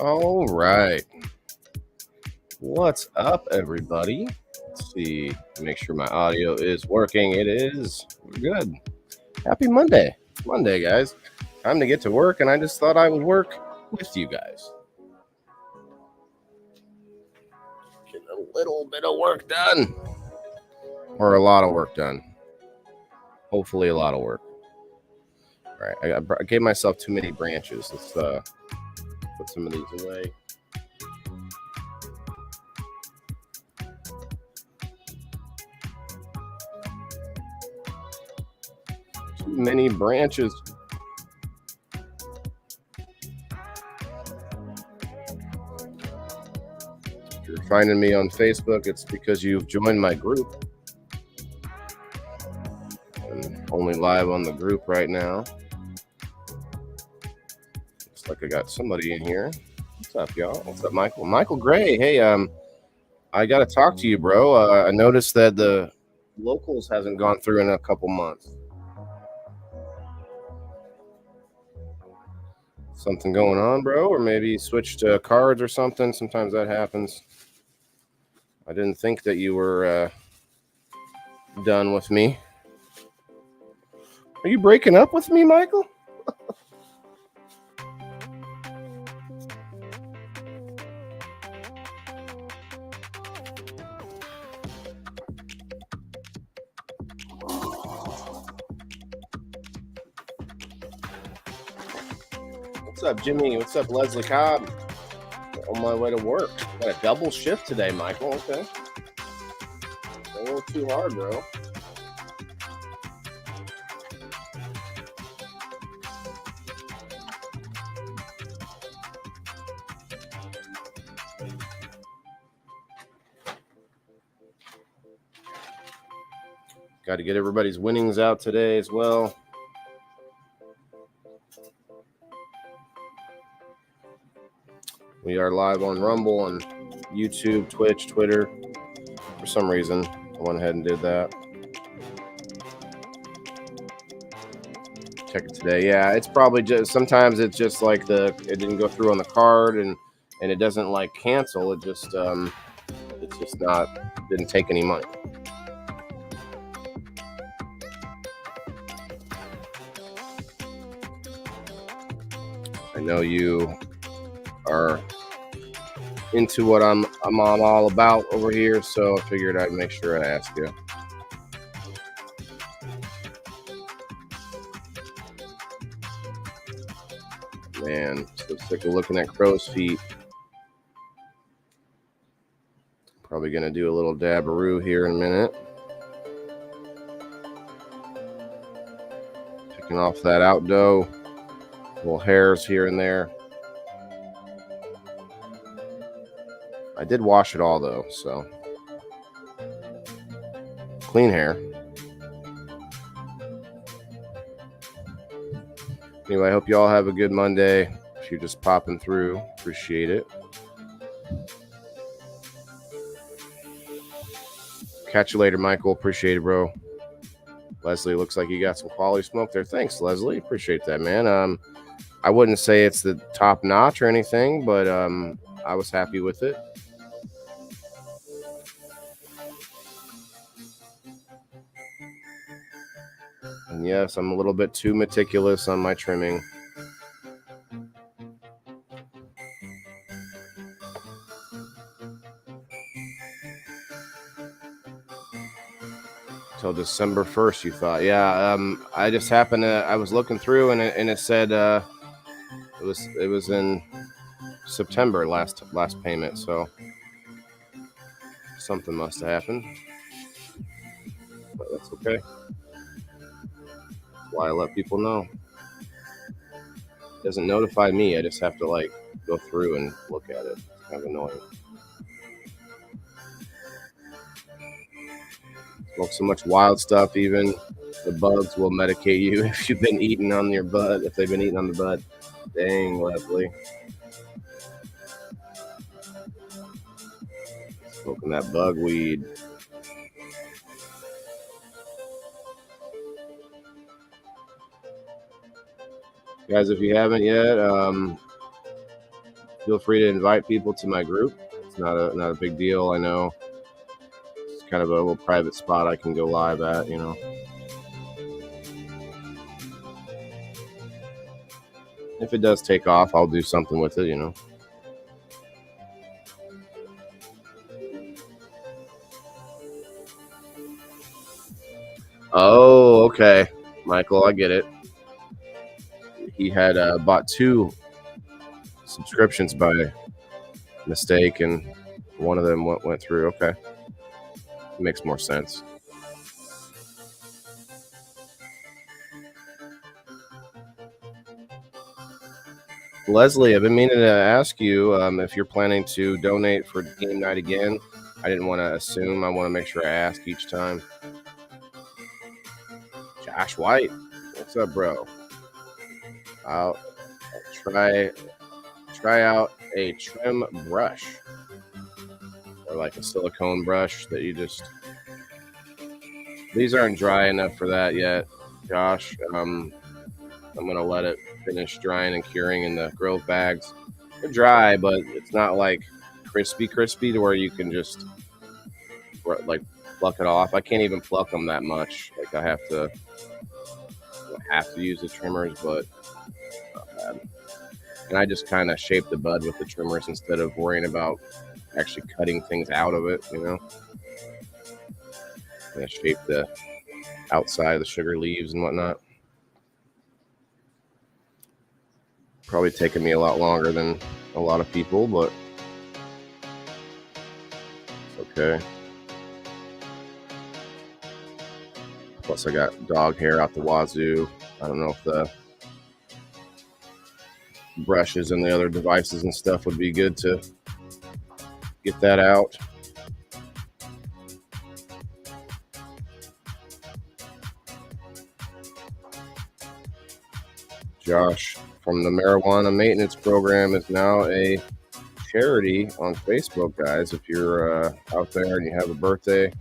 All right. What's up, everybody? Let's see. Make sure my audio is working. It is. We're good. Happy Monday. It's Monday, guys. Time to get to work, and I just thought I would work with you guys. Get a little bit of work done. Or a lot of work done. Hopefully, a lot of work. All right. I gave myself too many branches. Let's put some of these away. Too many branches. If you're finding me on Facebook, it's because you've joined my group. I'm only live on the group right now. Looks like I got somebody in here. What's up, y'all? What's up, Michael? Michael Gray. Hey, I got to talk to you, bro. I noticed that the locals hasn't gone through in a couple months. Something going on, bro? Or maybe you switched cards or something. Sometimes that happens. I didn't think that you were done with me. Are you breaking up with me, Michael? What's up, Jimmy? What's up, Leslie Cobb? On my way to work. Got a double shift today, Michael. Okay. Don't work too hard, bro. Got to get everybody's winnings out today as well. We are live on Rumble, on YouTube, Twitch, Twitter. For some reason, I went ahead and did that. Check it today. Yeah, it's probably just, sometimes it's just like it didn't go through on the card and it doesn't like cancel. It just, it's just didn't take any money. I know you are into what I'm all about over here, so I figured I'd make sure I ask you. Man, so sick of looking at crow's feet. Probably gonna do a little dabberoo here in a minute. Picking off that out dough, little hairs here and there. I did wash it all though, so clean hair. Anyway, I hope you all have a good Monday. If you're just popping through, appreciate it. Catch you later, Michael. Appreciate it, bro. Leslie, looks like you got some quality smoke there. Thanks, Leslie. Appreciate that, man. I wouldn't say it's the top notch or anything, but I was happy with it. And yes, I'm a little bit too meticulous on my trimming. Till December 1st, you thought? Yeah. I just happened to. I was looking through, and it said it was in September last payment. So something must have happened, but that's okay. That's why I let people know. It doesn't notify me. I just have to go through and look at it. It's kind of annoying. Smoke so much wild stuff, even the bugs will medicate you if you've been eating on your bud. If they've been eating on the bud. Dang, Leslie. Smoking that bug weed. Guys, if you haven't yet, feel free to invite people to my group. It's not a big deal. I know it's kind of a little private spot I can go live at, you know. If it does take off, I'll do something with it, you know. Oh, okay. Michael, I get it. He had bought 2 subscriptions by mistake, and one of them went through. Okay. Makes more sense. Leslie, I've been meaning to ask you if you're planning to donate for game night again. I didn't want to assume. I want to make sure I ask each time. Josh White, what's up, bro? I'll try out a trim brush, or like a silicone brush that you just. These aren't dry enough for that yet, Josh. I'm gonna let it finish drying and curing in the grove bags. They're dry, but it's not like crispy to where you can just like pluck it off. I can't even pluck them that much. Like I have to use the trimmers, but not bad. And I just kind of shape the bud with the trimmers instead of worrying about actually cutting things out of it, you know. And I shape the outside of the sugar leaves and whatnot. Probably taking me a lot longer than a lot of people, but it's okay. Plus I got dog hair out the wazoo. I don't know if the brushes and the other devices and stuff would be good to get that out. Josh from the Marijuana Maintenance Program is now a charity on Facebook, guys. If you're out there and you have a birthday,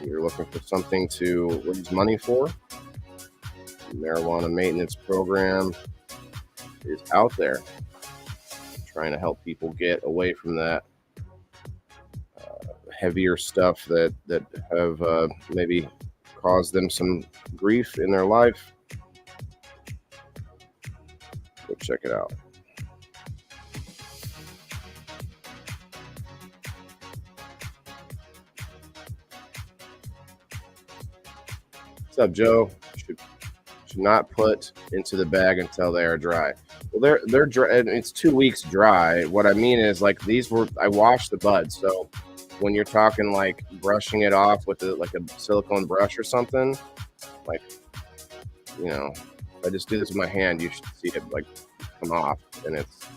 you're looking for something to raise money for, the Marijuana Maintenance Program is out there trying to help people get away from that heavier stuff that have maybe caused them some grief in their life. Go check it out. What's up, Joe? Should not put into the bag until they are dry. Well, they're dry. It's 2 weeks dry. What I mean is, like, I washed the buds. So when you're talking like brushing it off with like a silicone brush or something, like, you know, if I just do this with my hand, you should see it like come off, and it's,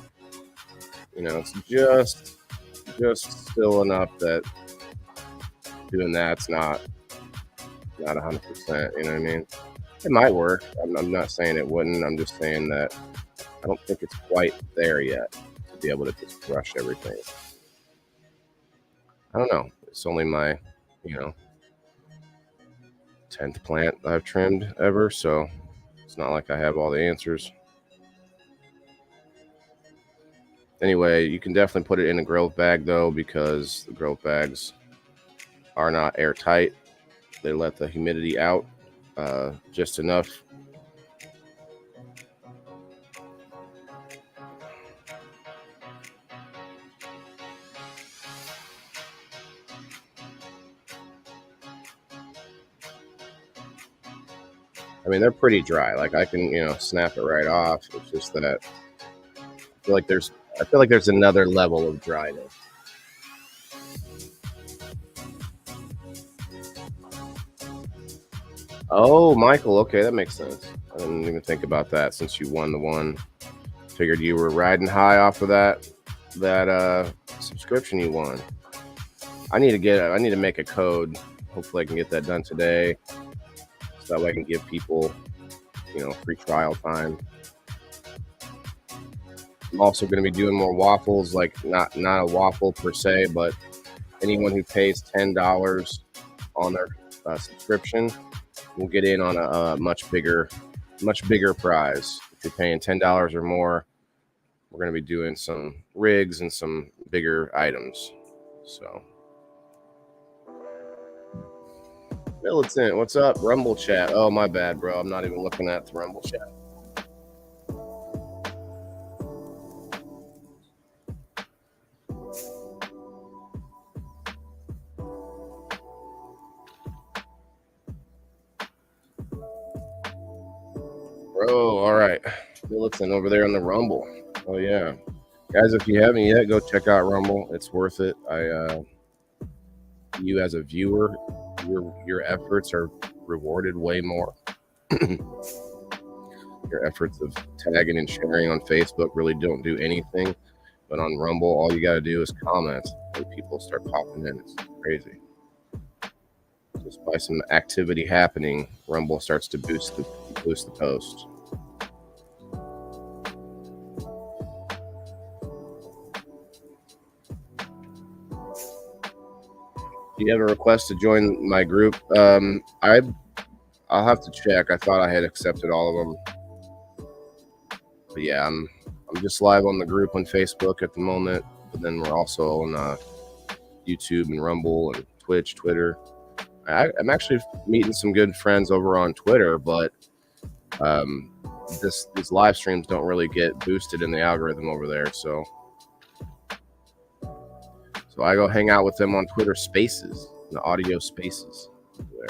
you know, it's just still enough that doing that's not 100%. You know what I mean? It might work. I'm not saying it wouldn't. I'm just saying that I don't think it's quite there yet to be able to just brush everything. I don't know. It's only my, 10th plant I've trimmed ever, so it's not like I have all the answers. Anyway, you can definitely put it in a grove bag, though, because the grove bags are not airtight. They let the humidity out just enough. I mean, they're pretty dry. Like, I can, snap it right off. It's just that I feel like there's another level of dryness. Oh, Michael. Okay, that makes sense. I didn't even think about that since you won the one. Figured you were riding high off of that subscription you won. I need to make a code. Hopefully, I can get that done today, so that way I can give people, free trial time. I'm also going to be doing more waffles, like not a waffle per se, but anyone who pays $10 on their subscription will get in on a much bigger prize. If you're paying $10 or more, we're going to be doing some rigs and some bigger items. So, Militant, what's up? Rumble chat. Oh, my bad, bro. I'm not even looking at the Rumble chat. Bro, all right. Militant over there on the Rumble. Oh, yeah. Guys, if you haven't yet, go check out Rumble. It's worth it. You as a viewer, your efforts are rewarded way more. Your efforts of tagging and sharing on Facebook really don't do anything. But on Rumble, all you got to do is comment, and people start popping in. It's crazy. Just by some activity happening, Rumble starts to boost the post. Do you have a request to join my group? I'll have to check. I thought I had accepted all of them. But yeah, I'm just live on the group on Facebook at the moment. But then we're also on YouTube and Rumble and Twitch, Twitter. I'm actually meeting some good friends over on Twitter, but these live streams don't really get boosted in the algorithm over there. So I go hang out with them on Twitter Spaces, the audio Spaces. There.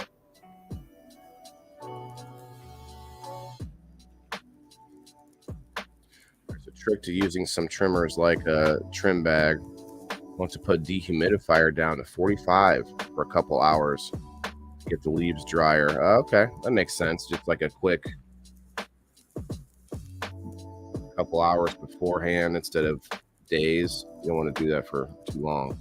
There's a trick to using some trimmers like a trim bag. Want to put dehumidifier down to 45 for a couple hours to get the leaves drier. Okay, that makes sense. Just like a quick couple hours beforehand instead of days. You don't want to do that for too long.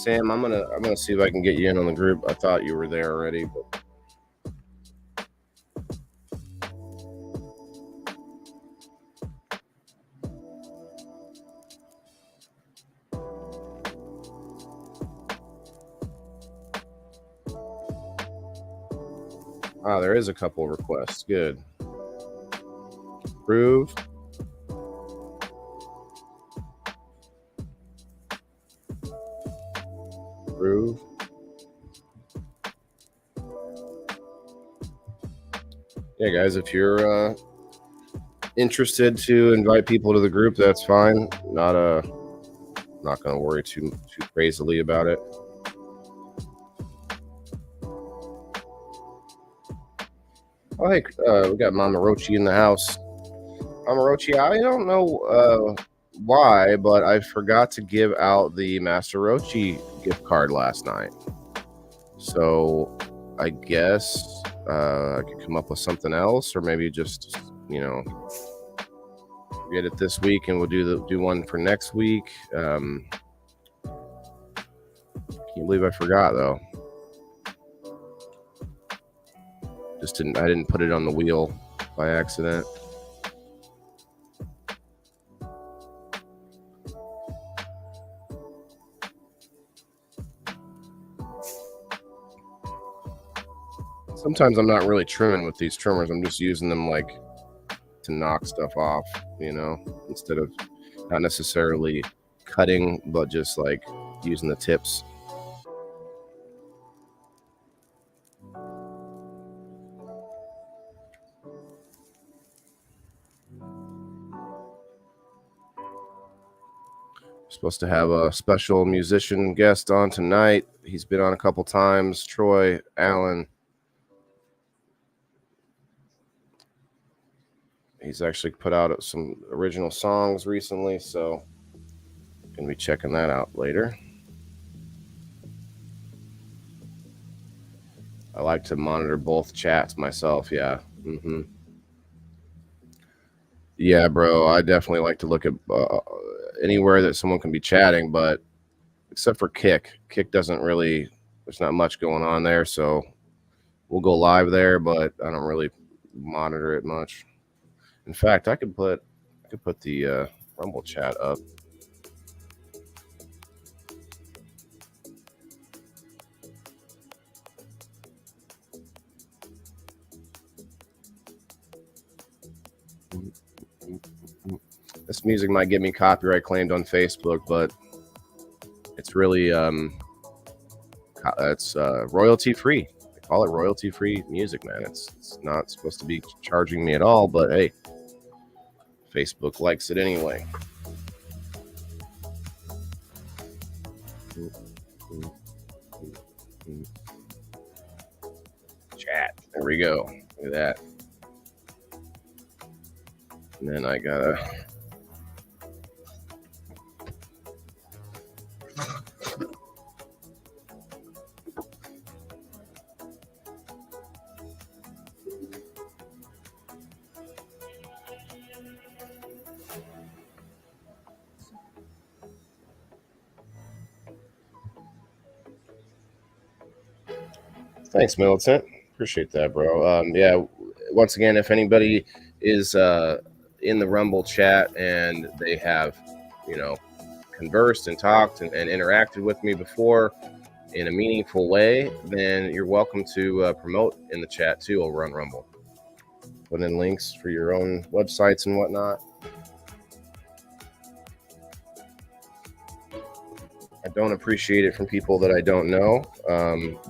Sam, I'm gonna see if I can get you in on the group. I thought you were there already, but there is a couple requests. Good. Approve. Approve. Yeah, guys, if you're interested to invite people to the group, that's fine. Not gonna worry too crazily about it. Oh, hey, we got Mama Rochi in the house. Mama Rochi, I don't know why, but I forgot to give out the Master Rochi gift card last night. So I guess I could come up with something else, or maybe just, get it this week and we'll do one for next week. Can't believe I forgot though. I didn't put it on the wheel by accident. Sometimes I'm not really trimming with these trimmers. I'm just using them like to knock stuff off, instead of not necessarily cutting, but just like using the tips. Supposed to have a special musician guest on tonight. He's been on a couple times. Troy Allen. He's actually put out some original songs recently, so gonna be checking that out later. I like to monitor both chats myself. Yeah. Yeah, bro. I definitely like to look at anywhere that someone can be chatting, but except for Kick. Kick doesn't really. There's not much going on there, so we'll go live there, but I don't really monitor it much. In fact, I could put the Rumble chat up. This music might get me copyright claimed on Facebook, but it's really it's royalty free. They call it royalty free music, man. It's not supposed to be charging me at all, but hey, Facebook likes it anyway. Chat. There we go. Look at that. And then I gotta. Thanks, Militant. Appreciate that, bro. Yeah. Once again, if anybody is in the Rumble chat and they have, conversed and talked and interacted with me before in a meaningful way, then you're welcome to promote in the chat too over on Rumble. Put in links for your own websites and whatnot. I don't appreciate it from people that I don't know,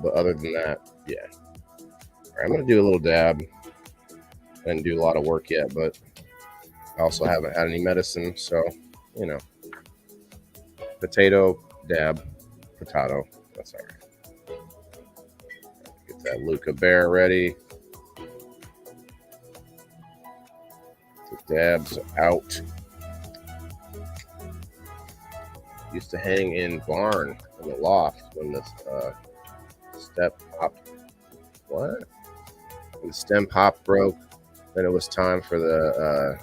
but other than that, yeah. All right, I'm going to do a little dab. I didn't do a lot of work yet, but I also haven't had any medicine, so, potato, dab, potato. That's all right. Get that Luca Bear ready. The dabs out. Used to hang in barn in the loft when the step pop. What? When the stem pop broke, then it was time for the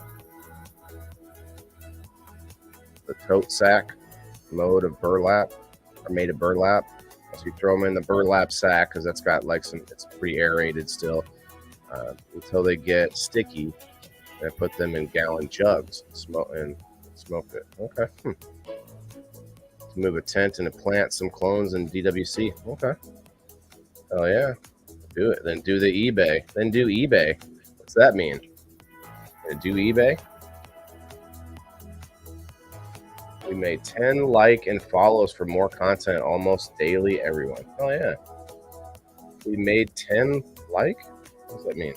tote sack mode of burlap, or made of burlap. So you throw them in the burlap sack because that's got it's pretty aerated still until they get sticky. And I put them in gallon jugs and smoke it. Okay. To move a tent and to plant some clones in DWC. Okay. Oh yeah. Do it. Then do the eBay. Then do eBay. What's that mean? Do eBay? We made 10 like and follows for more content almost daily, everyone. Oh yeah. We made 10 like? What does that mean?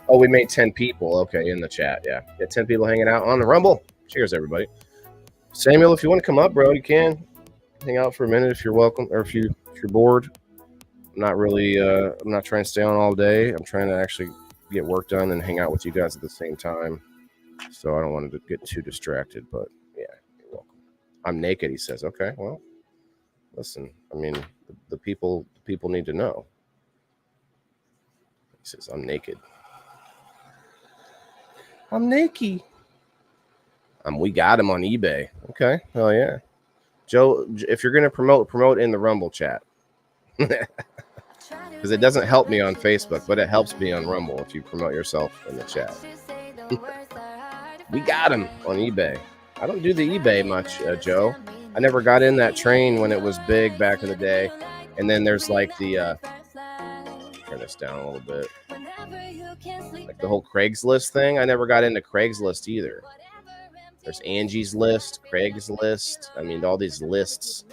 Oh, we made 10 people. Okay, in the chat. Yeah. 10 people hanging out on the Rumble. Cheers, everybody. Samuel, if you want to come up, bro, you can hang out for a minute if you're welcome, or if you're bored. I'm not really I'm not trying to stay on all day. I'm trying to actually get work done and hang out with you guys at the same time. So I don't want to get too distracted, but yeah, you're welcome. I'm naked, he says. Okay, well, listen, I mean, the people need to know. He says, I'm naked. I'm naked. We got him on eBay. Okay. Oh yeah. Joe, if you're gonna promote in the Rumble chat. Because it doesn't help me on Facebook, but it helps me on Rumble if you promote yourself in the chat. We got him on eBay. I don't do the eBay much, Joe. I never got in that train when it was big back in the day. And then there's like the turn this down a little bit. Like the whole Craigslist thing. I never got into Craigslist either. There's Angie's List, Craigslist. I mean, all these lists.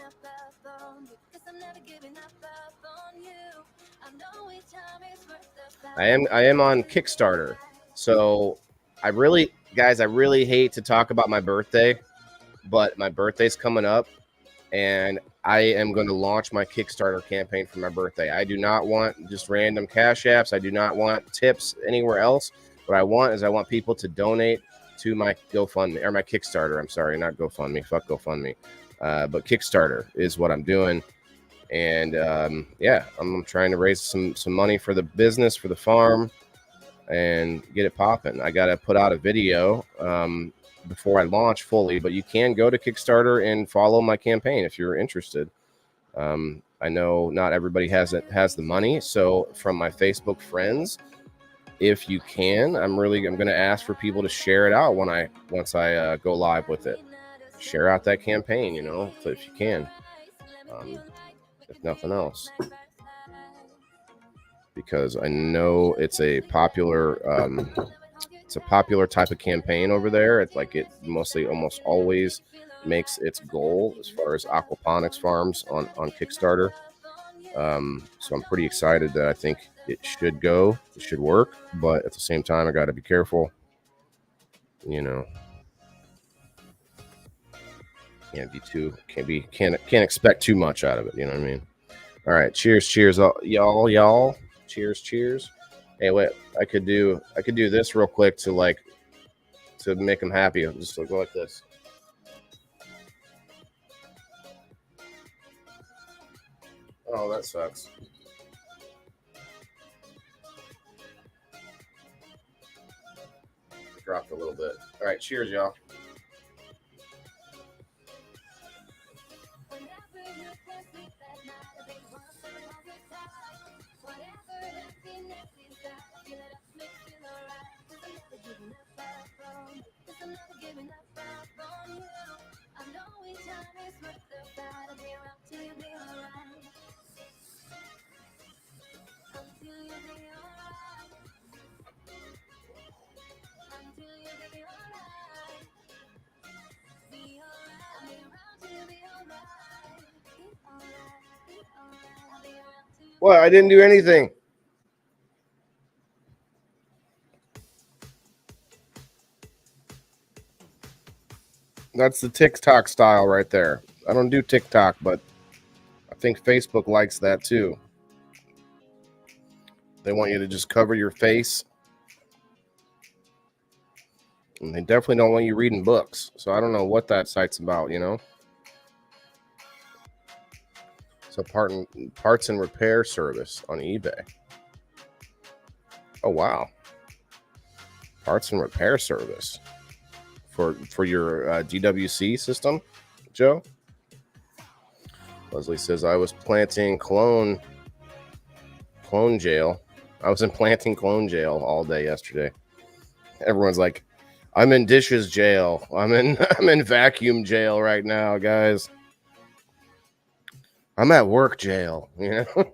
I am on Kickstarter. So I really hate to talk about my birthday, but my birthday's coming up and I am going to launch my Kickstarter campaign for my birthday. I do not want just random cash apps. I do not want tips anywhere else. What I want people to donate to my GoFundMe, or my Kickstarter. I'm sorry, not GoFundMe. Fuck GoFundMe. But Kickstarter is what I'm doing. And yeah, I'm trying to raise some money for the business, for the farm, and get it popping. I got to put out a video before I launch fully, but you can go to Kickstarter and follow my campaign if you're interested. I know not everybody has the money, so from my Facebook friends, if you can, I'm going to ask for people to share it out once I go live with it. Share out that campaign, if you can. If nothing else, because I know it's a popular It's a popular type of campaign over there. It's like it mostly almost always makes its goal as far as aquaponics farms on Kickstarter. So I'm pretty excited that I think it should go. It should work, but at the same time, I got to be careful. You know, can't expect too much out of it. You know what I mean? All right, cheers, y'all. Cheers. Hey, wait, I could do this real quick to make them happy. Just go like this. Oh, that sucks. Dropped a little bit. All right, cheers, y'all. What? I didn't do anything. That's the TikTok style right there. I don't do TikTok, but I think Facebook likes that too. They want you to just cover your face. And they definitely don't want you reading books. So I don't know what that site's about, you know? So parts and repair service on eBay. Oh, wow. Parts and repair service for your DWC system, Joe? Leslie says, I was planting clone jail. I was in planting clone jail all day yesterday. Everyone's like, I'm in dishes jail. I'm in vacuum jail right now, guys. I'm at work jail, you know?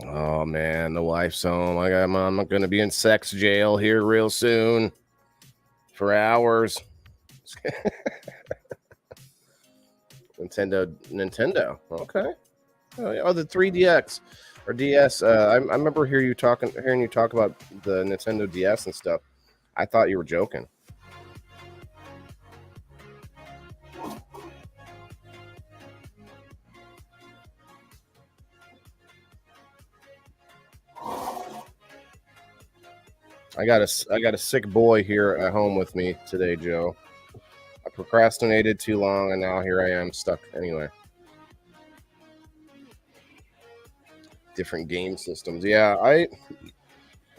Oh man, the wife's home. I'm going to be in sex jail here real soon for hours. Nintendo. Okay. Oh, the 3DX or DS. I remember hearing you talk about the Nintendo DS and stuff. I thought you were joking. I got a sick boy here at home with me today, Joe. I procrastinated too long, and now here I am stuck anyway. Different game systems. Yeah, I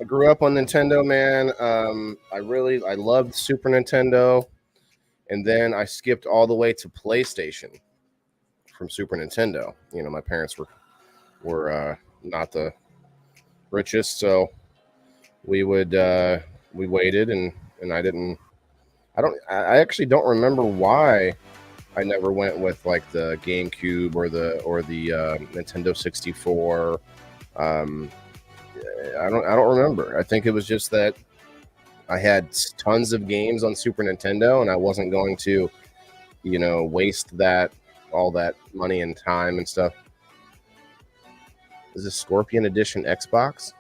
grew up on Nintendo, man. I loved Super Nintendo, and then I skipped all the way to PlayStation from Super Nintendo. You know, my parents were not the richest, so we waited, and I actually don't remember why I never went with like the GameCube or the Nintendo 64. I don't remember. I think it was just that I had tons of games on Super Nintendo, and I wasn't going to, waste all that money and time and stuff. Is this Scorpion Edition Xbox?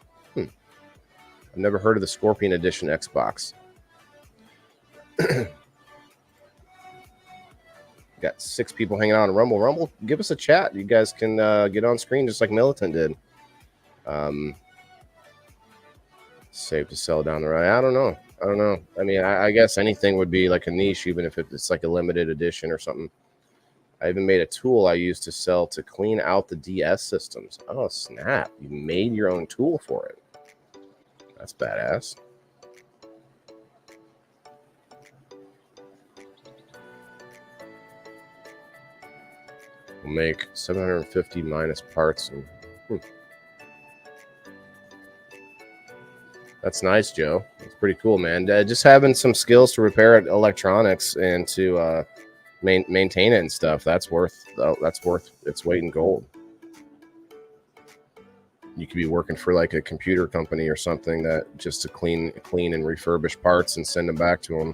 I've never heard of the Scorpion Edition Xbox. Got 6 people hanging out on Rumble. Give us a chat. You guys can get on screen just like Militant did. Save to sell down the road. I don't know. I mean, I guess anything would be like a niche, even if it's like a limited edition or something. I even made a tool I used to sell to clean out the DS systems. Oh, snap. You made your own tool for it. That's badass. We'll make 750 minus parts. And, That's nice, Joe. It's pretty cool, man. Just having some skills to repair electronics and to maintain it and stuff. That's worth its weight in gold. You could be working for like a computer company or something that just to clean and refurbish parts and send them back to them.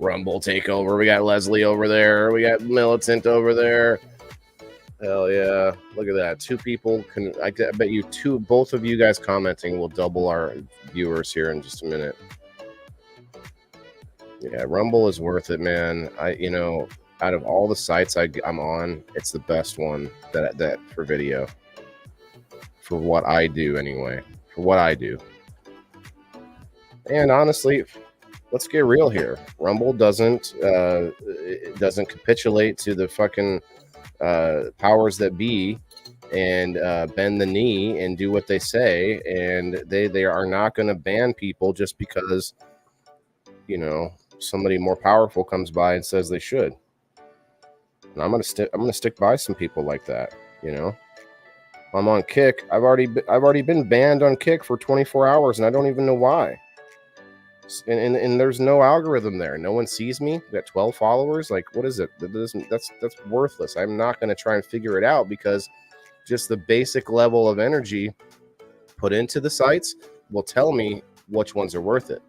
Rumble takeover. We got Leslie over there. We got Militant over there. Hell yeah. Look at that. 2 people can, I bet you both of you guys commenting will double our viewers here in just a minute. Yeah, Rumble is worth it, man. Out of all the sites I'm on, it's the best one that for video. For what I do anyway. For what I do. And honestly, let's get real here. Rumble doesn't capitulate to the fucking powers that be and bend the knee and do what they say, and they are not going to ban people just because somebody more powerful comes by and says they should. And I'm gonna stick by some people like that. I'm on Kick. I've already been banned on Kick for 24 hours, and I don't even know why. And there's no algorithm there. No one sees me. I've got 12 followers. Like, what is it? That's worthless. I'm not going to try and figure it out, because just the basic level of energy put into the sites will tell me which ones are worth it.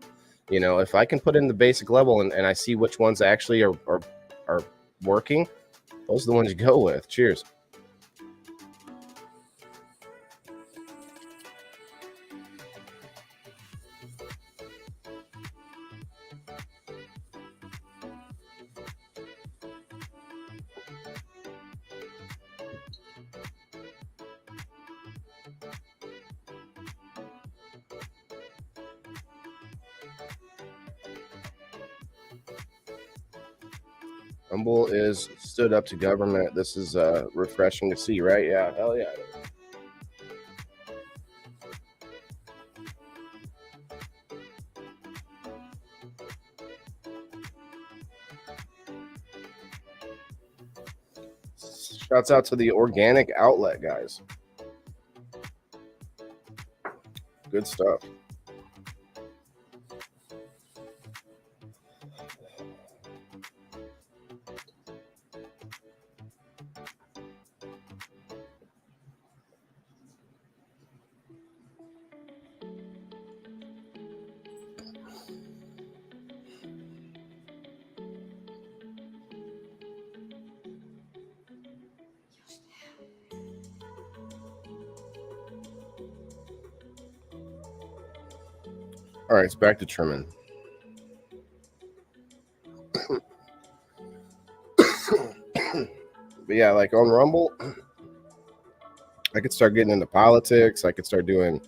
If I can put in the basic level and I see which ones actually are working, those are the ones you go with. Cheers. Rumble is stood up to government. This is refreshing to see, right? Yeah, hell yeah. Shouts out to the organic outlet, guys. Good stuff. All right, it's back to trimming. But yeah, like on Rumble, I could start getting into politics. I could start doing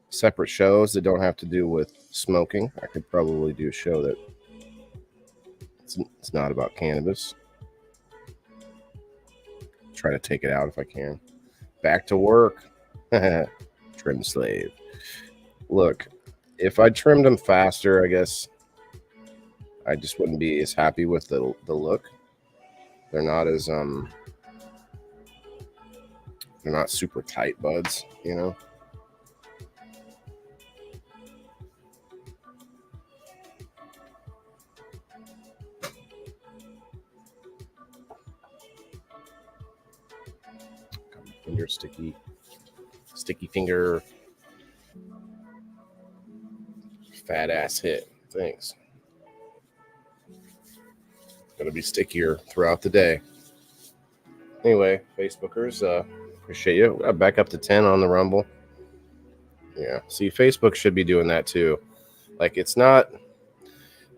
separate shows that don't have to do with smoking. I could probably do a show that it's not about cannabis. Try to take it out if I can. Back to work. Trim slave. Look, if I trimmed them faster, I guess I just wouldn't be as happy with the look. They're not as they're not super tight buds, Finger sticky finger, fat ass hit. Thanks. Gonna be stickier throughout the day. Anyway, Facebookers, appreciate you. Back up to 10 on the Rumble. Yeah, see, Facebook should be doing that too. Like, it's not.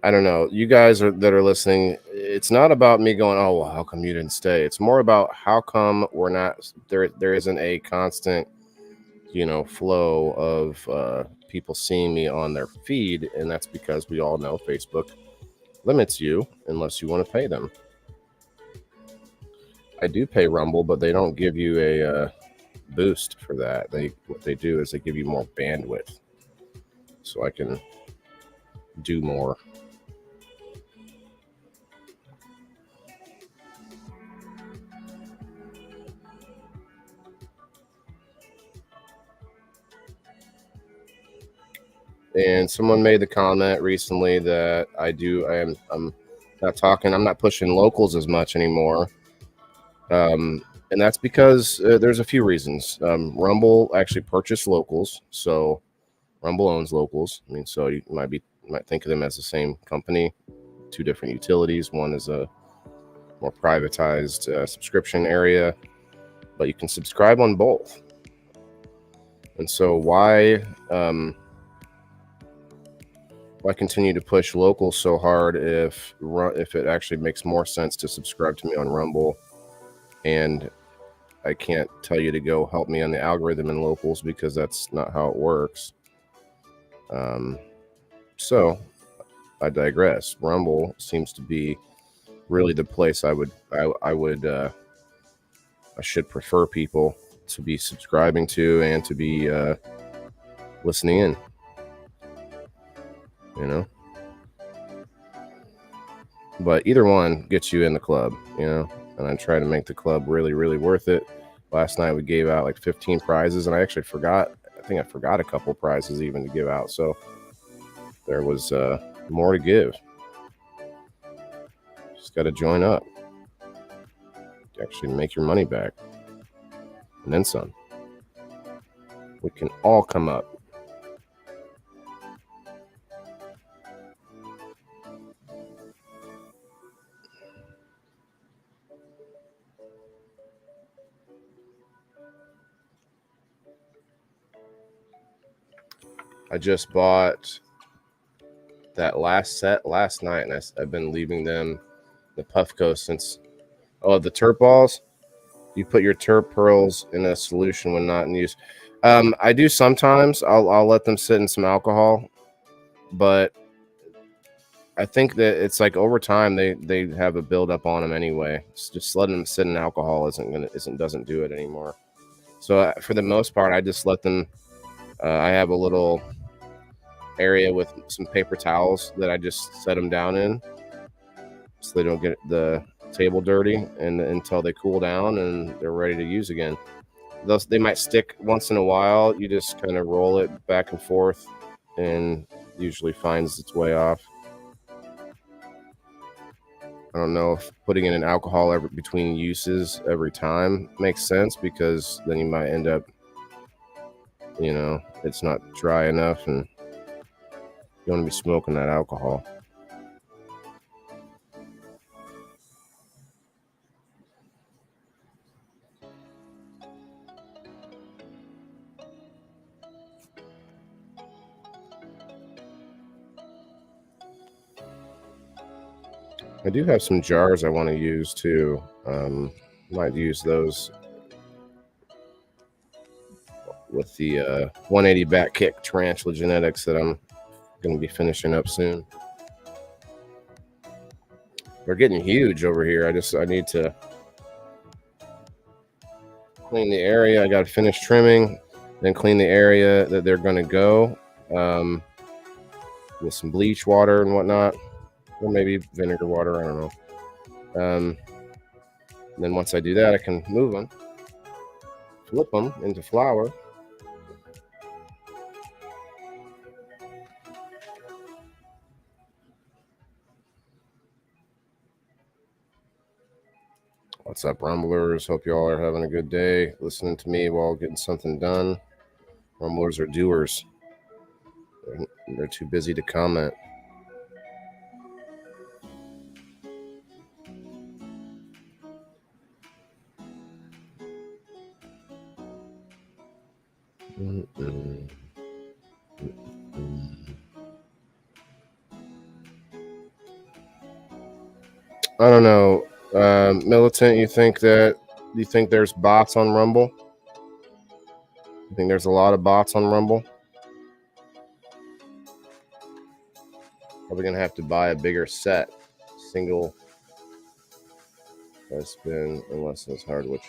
I don't know. You guys that are listening, it's not about me going, oh, well, how come you didn't stay? It's more about how come we're not there. There isn't a constant, flow of people seeing me on their feed, and that's because we all know Facebook limits you unless you want to pay them. I do pay Rumble, but they don't give you a boost for that. What they do is they give you more bandwidth, so I can do more. And someone made the comment recently that I'm not pushing locals as much anymore. And that's because there's a few reasons. Rumble actually purchased locals, so Rumble owns locals. I mean, so you might think of them as the same company, two different utilities. One is a more privatized subscription area, but you can subscribe on both. And so why continue to push local so hard if it actually makes more sense to subscribe to me on Rumble, and I can't tell you to go help me on the algorithm in locals because that's not how it works. So I digress. Rumble seems to be really the place I should prefer people to be subscribing to and to be listening in. You know, but either one gets you in the club. You know, and I try to make the club really, really worth it. Last night we gave out like 15 prizes, and I actually forgot. I think I forgot a couple prizes even to give out. So there was more to give. Just got to join up. Actually make your money back. And then some. We can all come up. I just bought that last set last night, and I've been leaving them, the Puffco, since the terp balls. You put your terp pearls in a solution when not in use. I do sometimes. I'll let them sit in some alcohol, but I think that it's like over time they have a buildup on them anyway. So just letting them sit in alcohol doesn't do it anymore. So for the most part, I just let them. I have a little area with some paper towels that I just set them down in, so they don't get the table dirty, and until they cool down and they're ready to use again. They might stick once in a while. You just kind of roll it back and forth, and usually finds its way off. I don't know if putting in an alcohol between uses every time makes sense, because then you might end up, it's not dry enough, and you want to be smoking that alcohol. I do have some jars I want to use too. Might use those with the 180 back kick tarantula genetics that I'm going to be finishing up soon. They're getting huge over here. I need to clean the area. I got to finish trimming, then clean the area that they're going to go with some bleach water and whatnot, or maybe vinegar water. I don't know. Then once I do that, I can move them, flip them into flour. What's up, Rumblers? Hope you all are having a good day listening to me while getting something done. Rumblers are doers. They're too busy to comment. I don't know. Militant, you think there's bots on Rumble? You think there's a lot of bots on Rumble? Probably gonna have to buy a bigger set. Single spin, unless it's hardwood.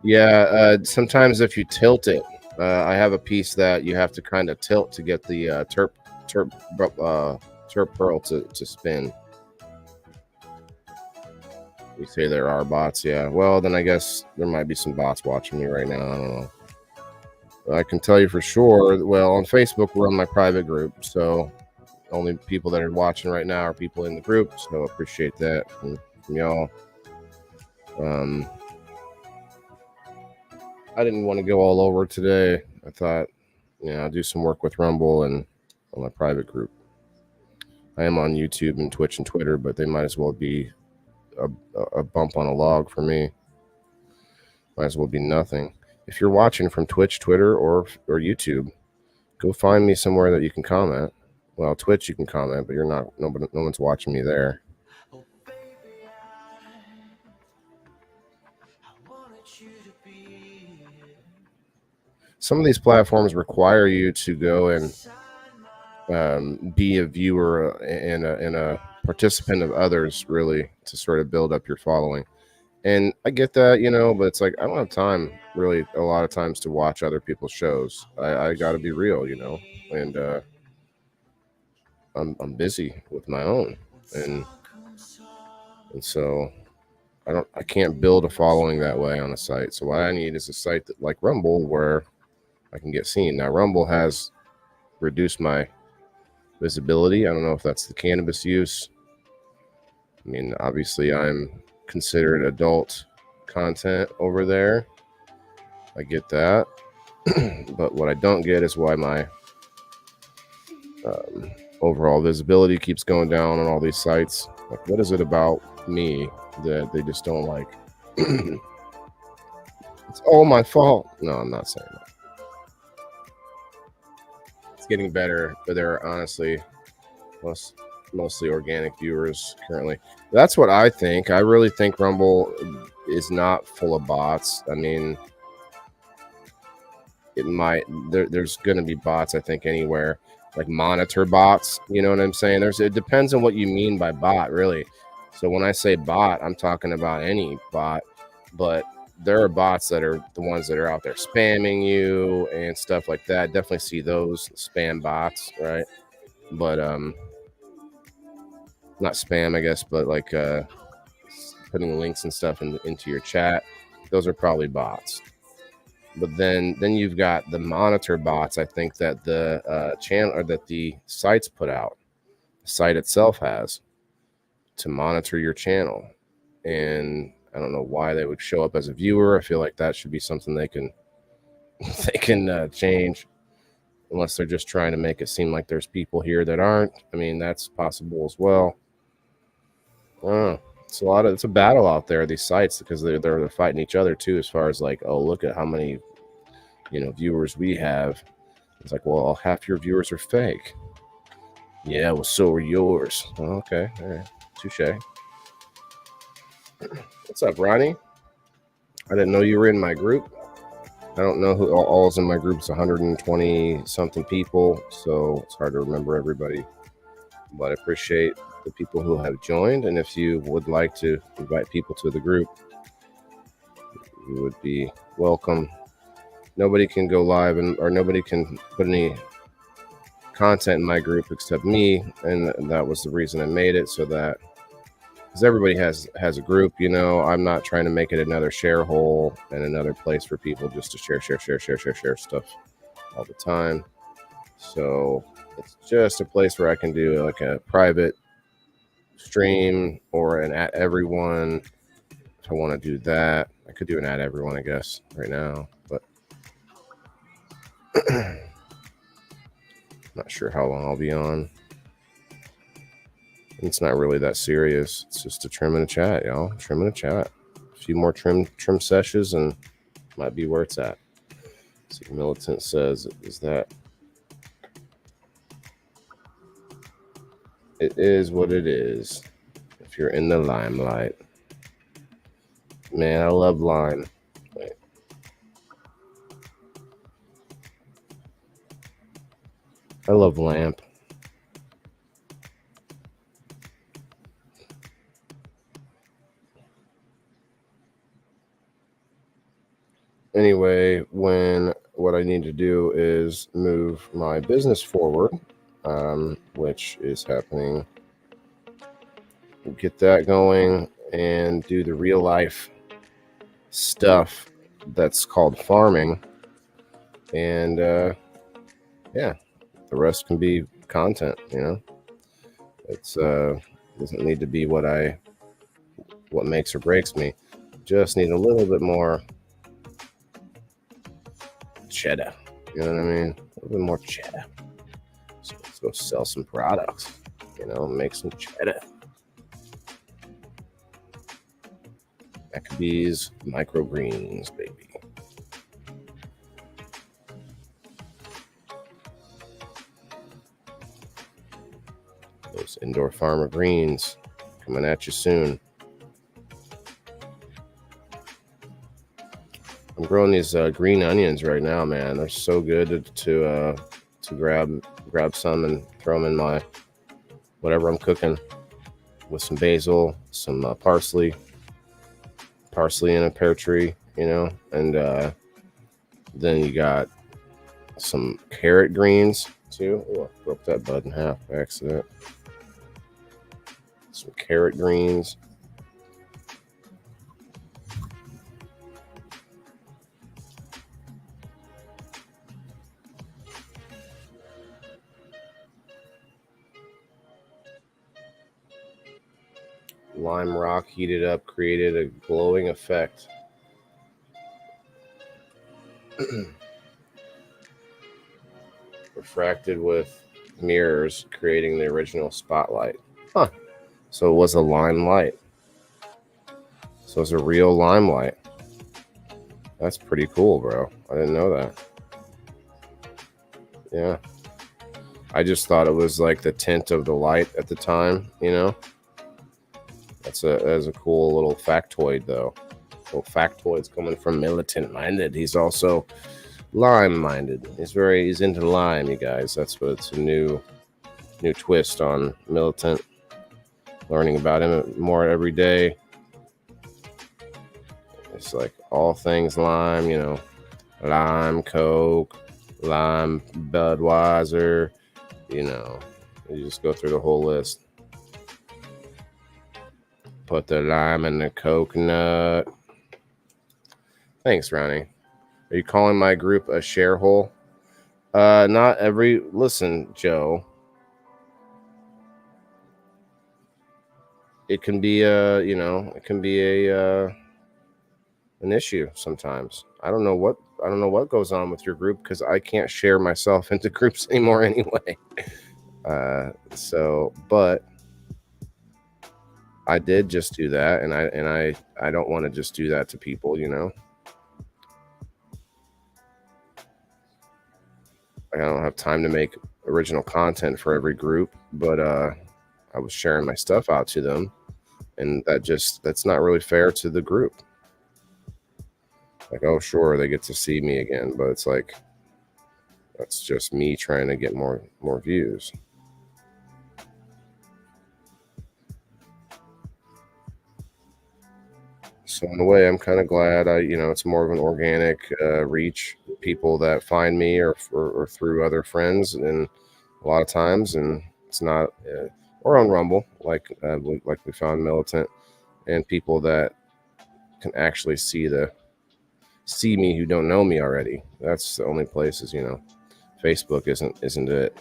Yeah, sometimes if you tilt it, I have a piece that you have to kind of tilt to get the terp pearl to spin. You say there are bots, yeah. Well, then I guess there might be some bots watching me right now. I don't know. I can tell you for sure. Well, on Facebook, we're on my private group, so only people that are watching right now are people in the group, so appreciate that from y'all. I didn't want to go all over today. I thought, I'll do some work with Rumble and on my private group. I am on YouTube and Twitch and Twitter, but they might as well be a bump on a log for me. Might as well be nothing. If you're watching from Twitch, Twitter, or YouTube, go find me somewhere that you can comment. Well, Twitch you can comment, but you're not. No one's watching me there. Some of these platforms require you to go and be a viewer and a participant of others, really, to sort of build up your following. And I get that, but it's like I don't have time really a lot of times to watch other people's shows. I got to be real, and I'm busy with my own, and so I can't build a following that way on a site. So what I need is a site that like Rumble where I can get seen. Now Rumble has reduced my visibility. I don't know if that's the cannabis use. I mean, obviously I'm considered adult content over there. I get that. But what I don't get is why my overall visibility keeps going down on all these sites. Like, what is it about me that they just don't like? It's all my fault. No, I'm not saying that. It's getting better, but there are honestly mostly organic viewers currently. That's what I think. I really think Rumble is not full of bots. I mean, it might. There's going to be bots, I think, anywhere. Like monitor bots, you know what I'm saying? It depends on what you mean by bot, really. So when I say bot, I'm talking about any bot, but there are bots that are the ones that are out there spamming you and stuff like that. Definitely see those spam bots, right? But not spam, I guess, but like putting links and stuff into your chat. Those are probably bots. But then you've got the monitor bots. I think that the channel or that the sites put out, the site itself has to monitor your channel. And I don't know why they would show up as a viewer. I feel like that should be something they can change, unless they're just trying to make it seem like there's people here that aren't. I mean, that's possible as well. It's a battle out there, these sites, because they're fighting each other too, as far as like, oh, look at how many viewers we have. It's like, well, half your viewers are fake. Yeah, well, so are yours. Oh, okay, all right, touche. What's up, Ronnie? I didn't know you were in my group. I don't know who all's in my group. It's 120 something people, so it's hard to remember everybody. But I appreciate the people who have joined, and if you would like to invite people to the group, you would be welcome. Nobody can go live or nobody can put any content in my group except me, and that was the reason I made it, so that because everybody has a group, I'm not trying to make it another share hole and another place for people just to share stuff all the time. So it's just a place where I can do like a private stream or an at everyone. If I want to do that, I could do an at everyone, I guess, right now, but not sure how long I'll be on. It's not really that serious. It's just a trim and a chat, y'all. Trim and a chat. A few more trim sessions and might be where it's at. See, Militant says, is that it is what it is. If you're in the limelight. Man, I love lime. Wait. I love lamp. Anyway, what I need to do is move my business forward, which is happening. Get that going and do the real life stuff that's called farming. And yeah, the rest can be content, It's doesn't need to be what makes or breaks me. Just need a little bit more cheddar. You know what I mean? A little bit more cheddar. So let's go sell some products. Make some cheddar. Mcabee's microgreens, baby. Those indoor farmer greens coming at you soon. I'm growing these green onions right now, man. They're so good to grab some and throw them in my whatever I'm cooking with some basil, some parsley in a pear tree, and then you got some carrot greens too. Oh, I broke that bud in half by accident. Some carrot greens. Lime rock heated up, created a glowing effect. Refracted with mirrors, creating the original spotlight. Huh. So it was a lime light. So it's a real lime light. That's pretty cool, bro. I didn't know that. Yeah. I just thought it was like the tint of the light at the time, That's a cool little factoid, though. Little factoids coming from Militant Minded. He's also lime minded. He's into lime, you guys. That's what it's a new twist on Militant. Learning about him more every day. It's like all things lime, lime Coke, lime Budweiser, you just go through the whole list. Put the lime in the coconut. Thanks, Ronnie. Are you calling my group a share hole? Not every. Listen, Joe. It can be an issue sometimes. I don't know what goes on with your group because I can't share myself into groups anymore anyway. But I did just do that, and I don't want to just do that to people, I don't have time to make original content for every group, but I was sharing my stuff out to them, and that's not really fair to the group. Like, oh, sure, they get to see me again, but it's like that's just me trying to get more views. So in a way, I'm kind of glad it's more of an organic reach. People that find me or through other friends, and a lot of times, and it's not or on Rumble, like we found Militant, and people that can actually see me who don't know me already. That's the only places, Facebook isn't it.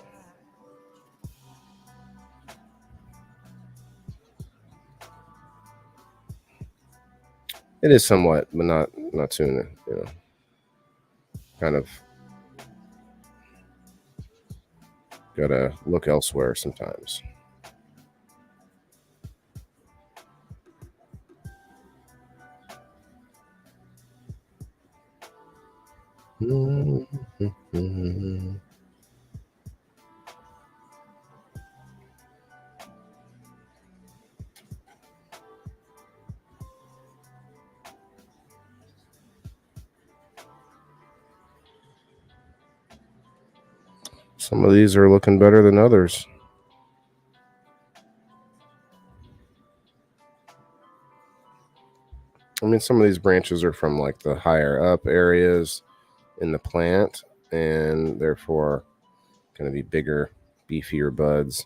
It is somewhat, but not too, kind of gotta look elsewhere sometimes. Some of these are looking better than others. I mean, some of these branches are from like the higher up areas in the plant, and therefore going to be bigger, beefier buds.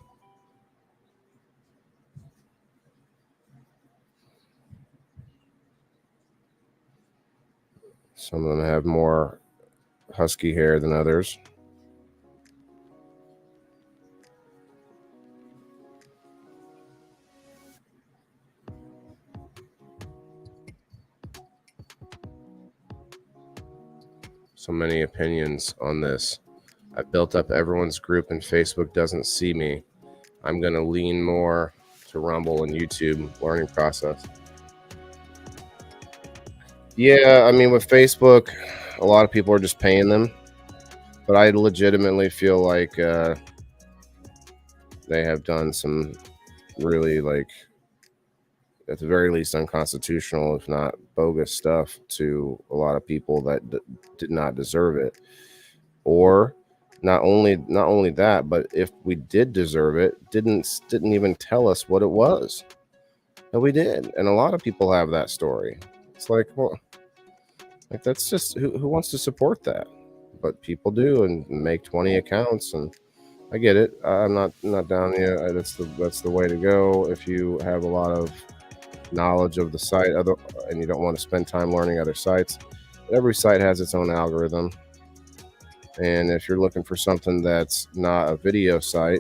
Some of them have more husky hair than others. So many opinions on this. I built up everyone's group and Facebook doesn't see me. I'm going to lean more to Rumble and YouTube learning process. Yeah, I mean, with Facebook, a lot of people are just paying them. But I legitimately feel like they have done some really, like, at the very least, unconstitutional, if not bogus stuff to a lot of people that did not deserve it. Or not only that, but if we did deserve it, didn't even tell us what it was. But we did, and a lot of people have that story. It's like, well, like that's just who wants to support that? But people do and make 20 accounts, and I get it. I'm not down yet. That's the way to go if you have a lot of knowledge of the site, and you don't want to spend time learning other sites. Every site has its own algorithm, and if you're looking for something that's not a video site,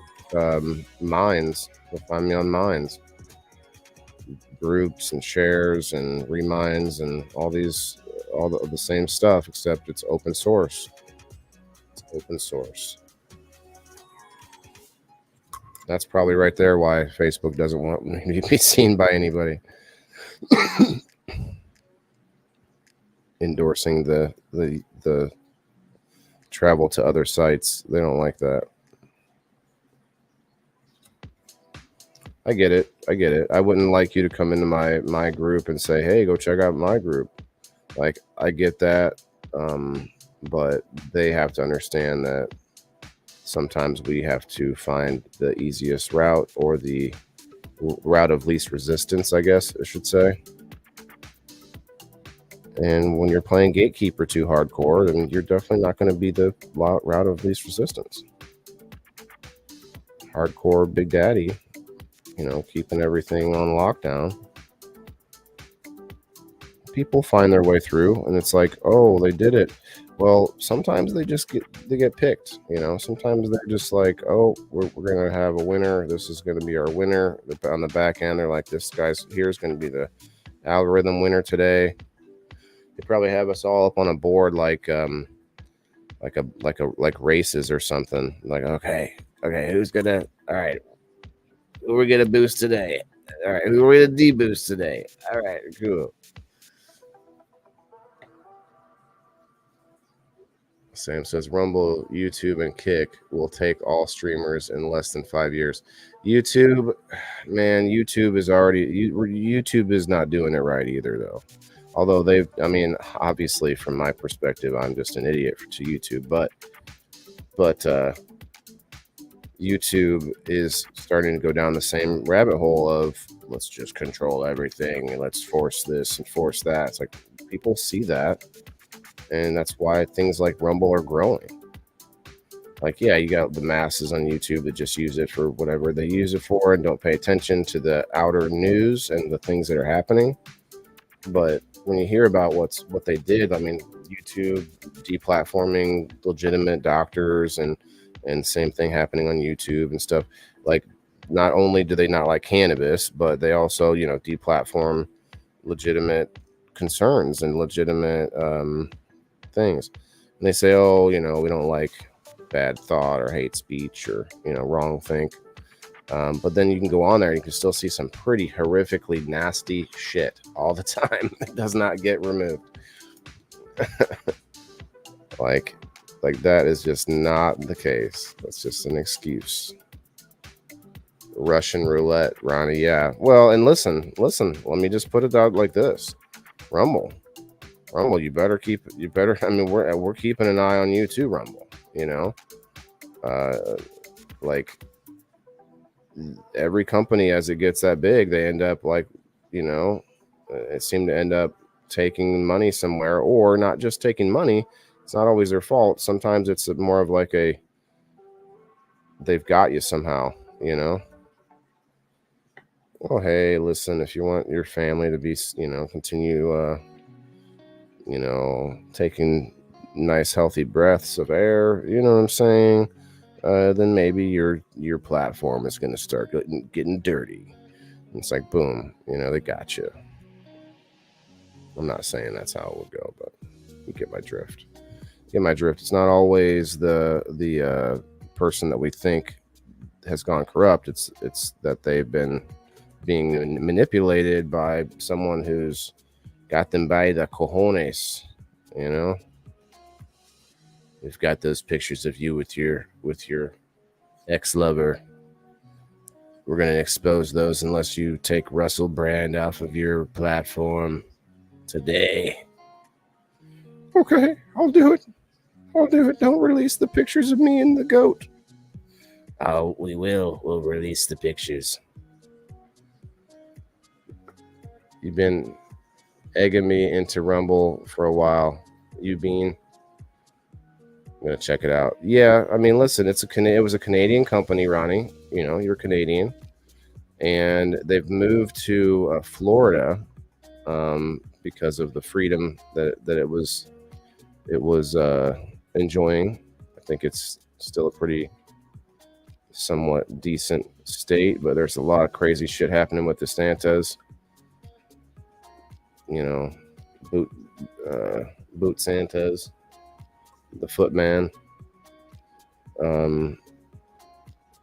Minds, you'll find me on Minds. Groups and shares and reminds and all the same stuff, except it's open source. It's open source. That's probably right there why Facebook doesn't want me to be seen by anybody. Endorsing the travel to other sites. They don't like that. I get it. I wouldn't like you to come into my group and say, hey, go check out my group. Like, I get that. But they have to understand that sometimes we have to find the easiest route, or the route of least resistance, I guess I should say. And when you're playing Gatekeeper too hardcore, then you're definitely not going to be the route of least resistance. Hardcore Big Daddy, keeping everything on lockdown. People find their way through, and it's like, oh, they did it. Well, sometimes they get picked. Sometimes they're just like, oh, we're gonna have a winner. This is gonna be our winner. On the back end, they're like, this guy's here's gonna be the algorithm winner today. They probably have us all up on a board like races or something. Like, okay, who's gonna? All right, who are we gonna boost today? All right, who are we gonna deboost today? All right, cool. Sam says Rumble, YouTube, and Kick will take all streamers in less than 5 years. YouTube, man, YouTube is not doing it right either, though. Although obviously from my perspective, I'm just an idiot to YouTube, but YouTube is starting to go down the same rabbit hole of let's just control everything and let's force this and force that. It's like people see that. And that's why things like Rumble are growing. Like, yeah, you got the masses on YouTube that just use it for whatever they use it for and don't pay attention to the outer news and the things that are happening. But when you hear about what they did, I mean, YouTube deplatforming legitimate doctors and same thing happening on YouTube and stuff. Like, not only do they not like cannabis, but they also, deplatform legitimate concerns and legitimate things. And they say, oh, we don't like bad thought or hate speech or wrong think, but then you can go on there and you can still see some pretty horrifically nasty shit all the time. It does not get removed. like that is just not the case. That's just an excuse. Russian roulette, Ronnie. Yeah, well, and listen, let me just put it out like this. Rumble, you better. I mean, we're keeping an eye on you too, Rumble. Like every company as it gets that big, they end up like, it seemed to end up taking money somewhere, or not just taking money. It's not always their fault. Sometimes it's more of like they've got you somehow. Well, hey, listen, if you want your family to be, continue. Taking nice healthy breaths of air, you know what I'm saying, then maybe your platform is going to start getting dirty. And it's like, boom, they got you. I'm not saying that's how it would go, but you get my drift. Get my drift. It's not always the person that we think has gone corrupt. It's that they've been being manipulated by someone who's got them by the cojones. You know, we've got those pictures of you with your ex-lover. We're gonna expose those unless you take Russell Brand off of your platform today. Okay, I'll do it. I'll do it. Don't release the pictures of me and the goat. Oh, we will. We'll release the pictures. You've been egging me into Rumble for a while. You Bean. I'm gonna check it out. Yeah, I mean, listen, it was a Canadian company, Ronnie. You know, you're Canadian, and they've moved to Florida because of the freedom that it was enjoying. I think it's still a pretty somewhat decent state, but there's a lot of crazy shit happening with DeSantis. You know, Boot Santas, the Footman.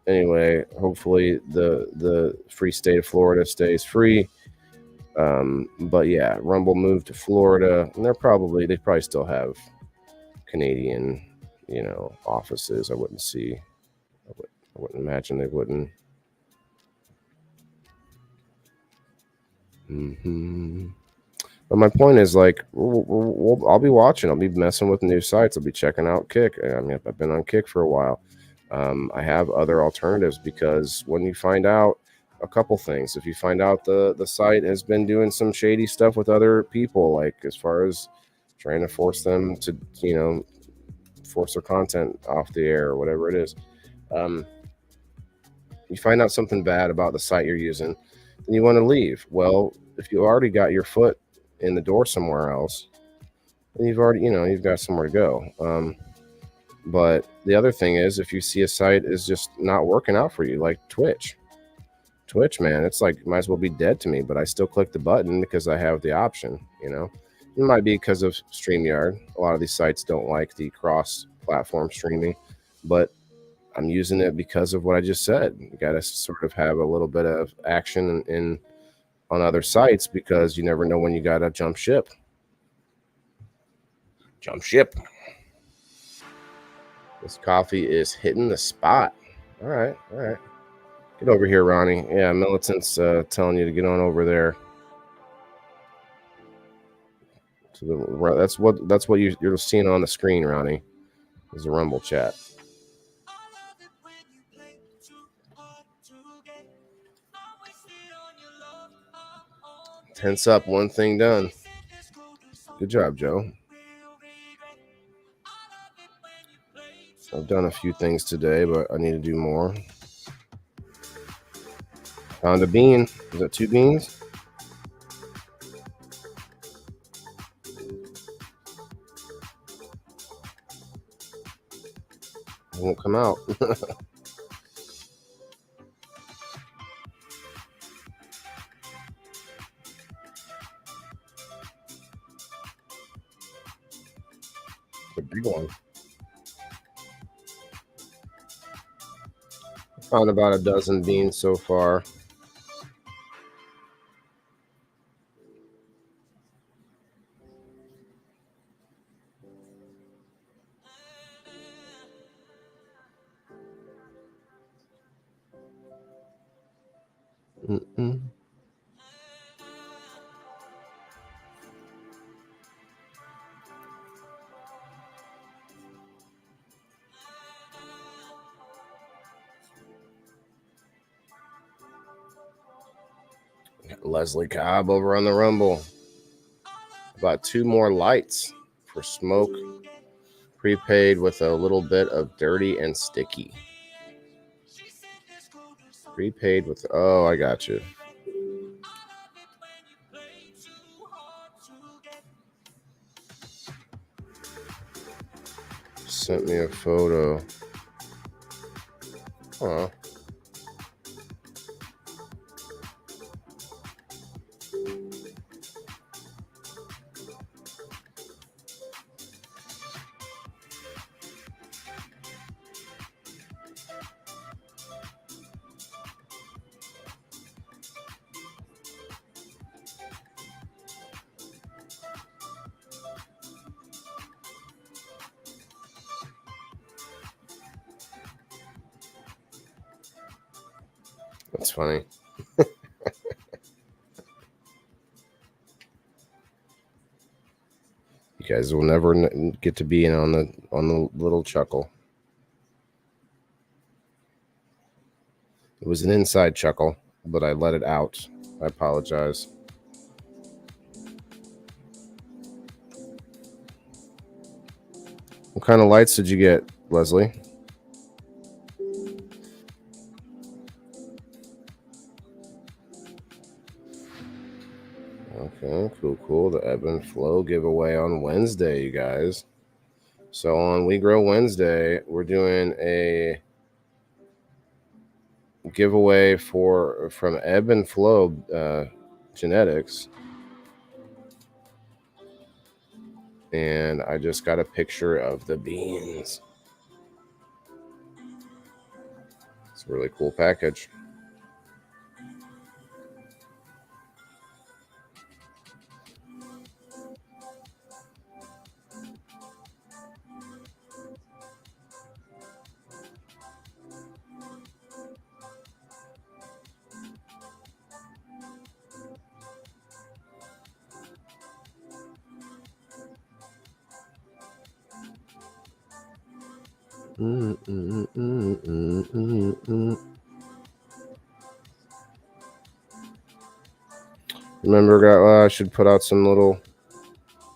Anyway, hopefully the free state of Florida stays free. But yeah, Rumble moved to Florida, and they probably still have Canadian, offices. I wouldn't imagine they wouldn't. But my point is, like, I'll be watching. I'll be messing with new sites. I'll be checking out Kick. I mean, I've been on Kick for a while. I have other alternatives because when you find out a couple things, if you find out the site has been doing some shady stuff with other people, like as far as trying to force them to, force their content off the air or whatever it is, you find out something bad about the site you're using, and you want to leave. Well, if you already got your foot in the door somewhere else, then you've got somewhere to go. But the other thing is, if you see a site is just not working out for you, like Twitch, man, it's like, might as well be dead to me, but I still click the button because I have the option. It might be because of StreamYard. A lot of these sites don't like the cross-platform streaming, but I'm using it because of what I just said. You got to sort of have a little bit of action on other sites because you never know when you got to jump ship. This coffee is hitting the spot. All right. Get over here, Ronnie. Yeah, Militant's telling you to get on over there. That's what you're seeing on the screen, Ronnie. Is a Rumble chat. Tense up, one thing done. Good job, Joe. I've done a few things today, but I need to do more. Found a bean. Is that 2 beans? It won't come out. A big one. Found about a dozen beans so far. Leslie Cobb over on the Rumble. About 2 more lights for smoke. Prepaid with a little bit of dirty and sticky. Prepaid with, oh, I got you. Sent me a photo. Huh. That's funny. You guys will never get to be in on the little chuckle. It was an inside chuckle, but I let it out. I apologize. What kind of lights did you get, Leslie? Okay, cool. The Ebb and Flow giveaway on Wednesday, you guys. So on We Grow Wednesday, we're doing a giveaway from Ebb and Flow Genetics. And I just got a picture of the beans. It's a really cool package. Remember, I should put out some little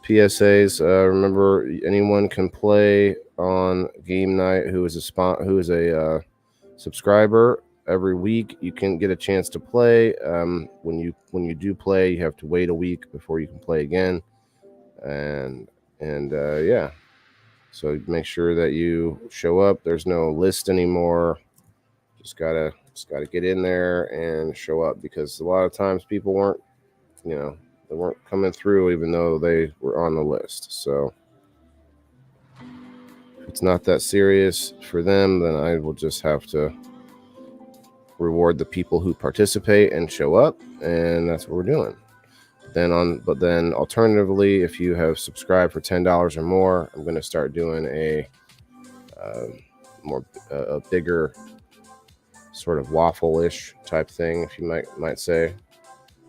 PSAs. Remember, anyone can play on game night who is a subscriber. Every week, you can get a chance to play. When you do play, you have to wait a week before you can play again. And yeah. So make sure that you show up. There's no list anymore. Just gotta get in there and show up, because a lot of times people weren't coming through even though they were on the list. So if it's not that serious for them, then I will just have to reward the people who participate and show up, and that's what we're doing. But then alternatively, if you have subscribed for $10 or more, I'm going to start doing a bigger sort of waffle-ish type thing, if you might say.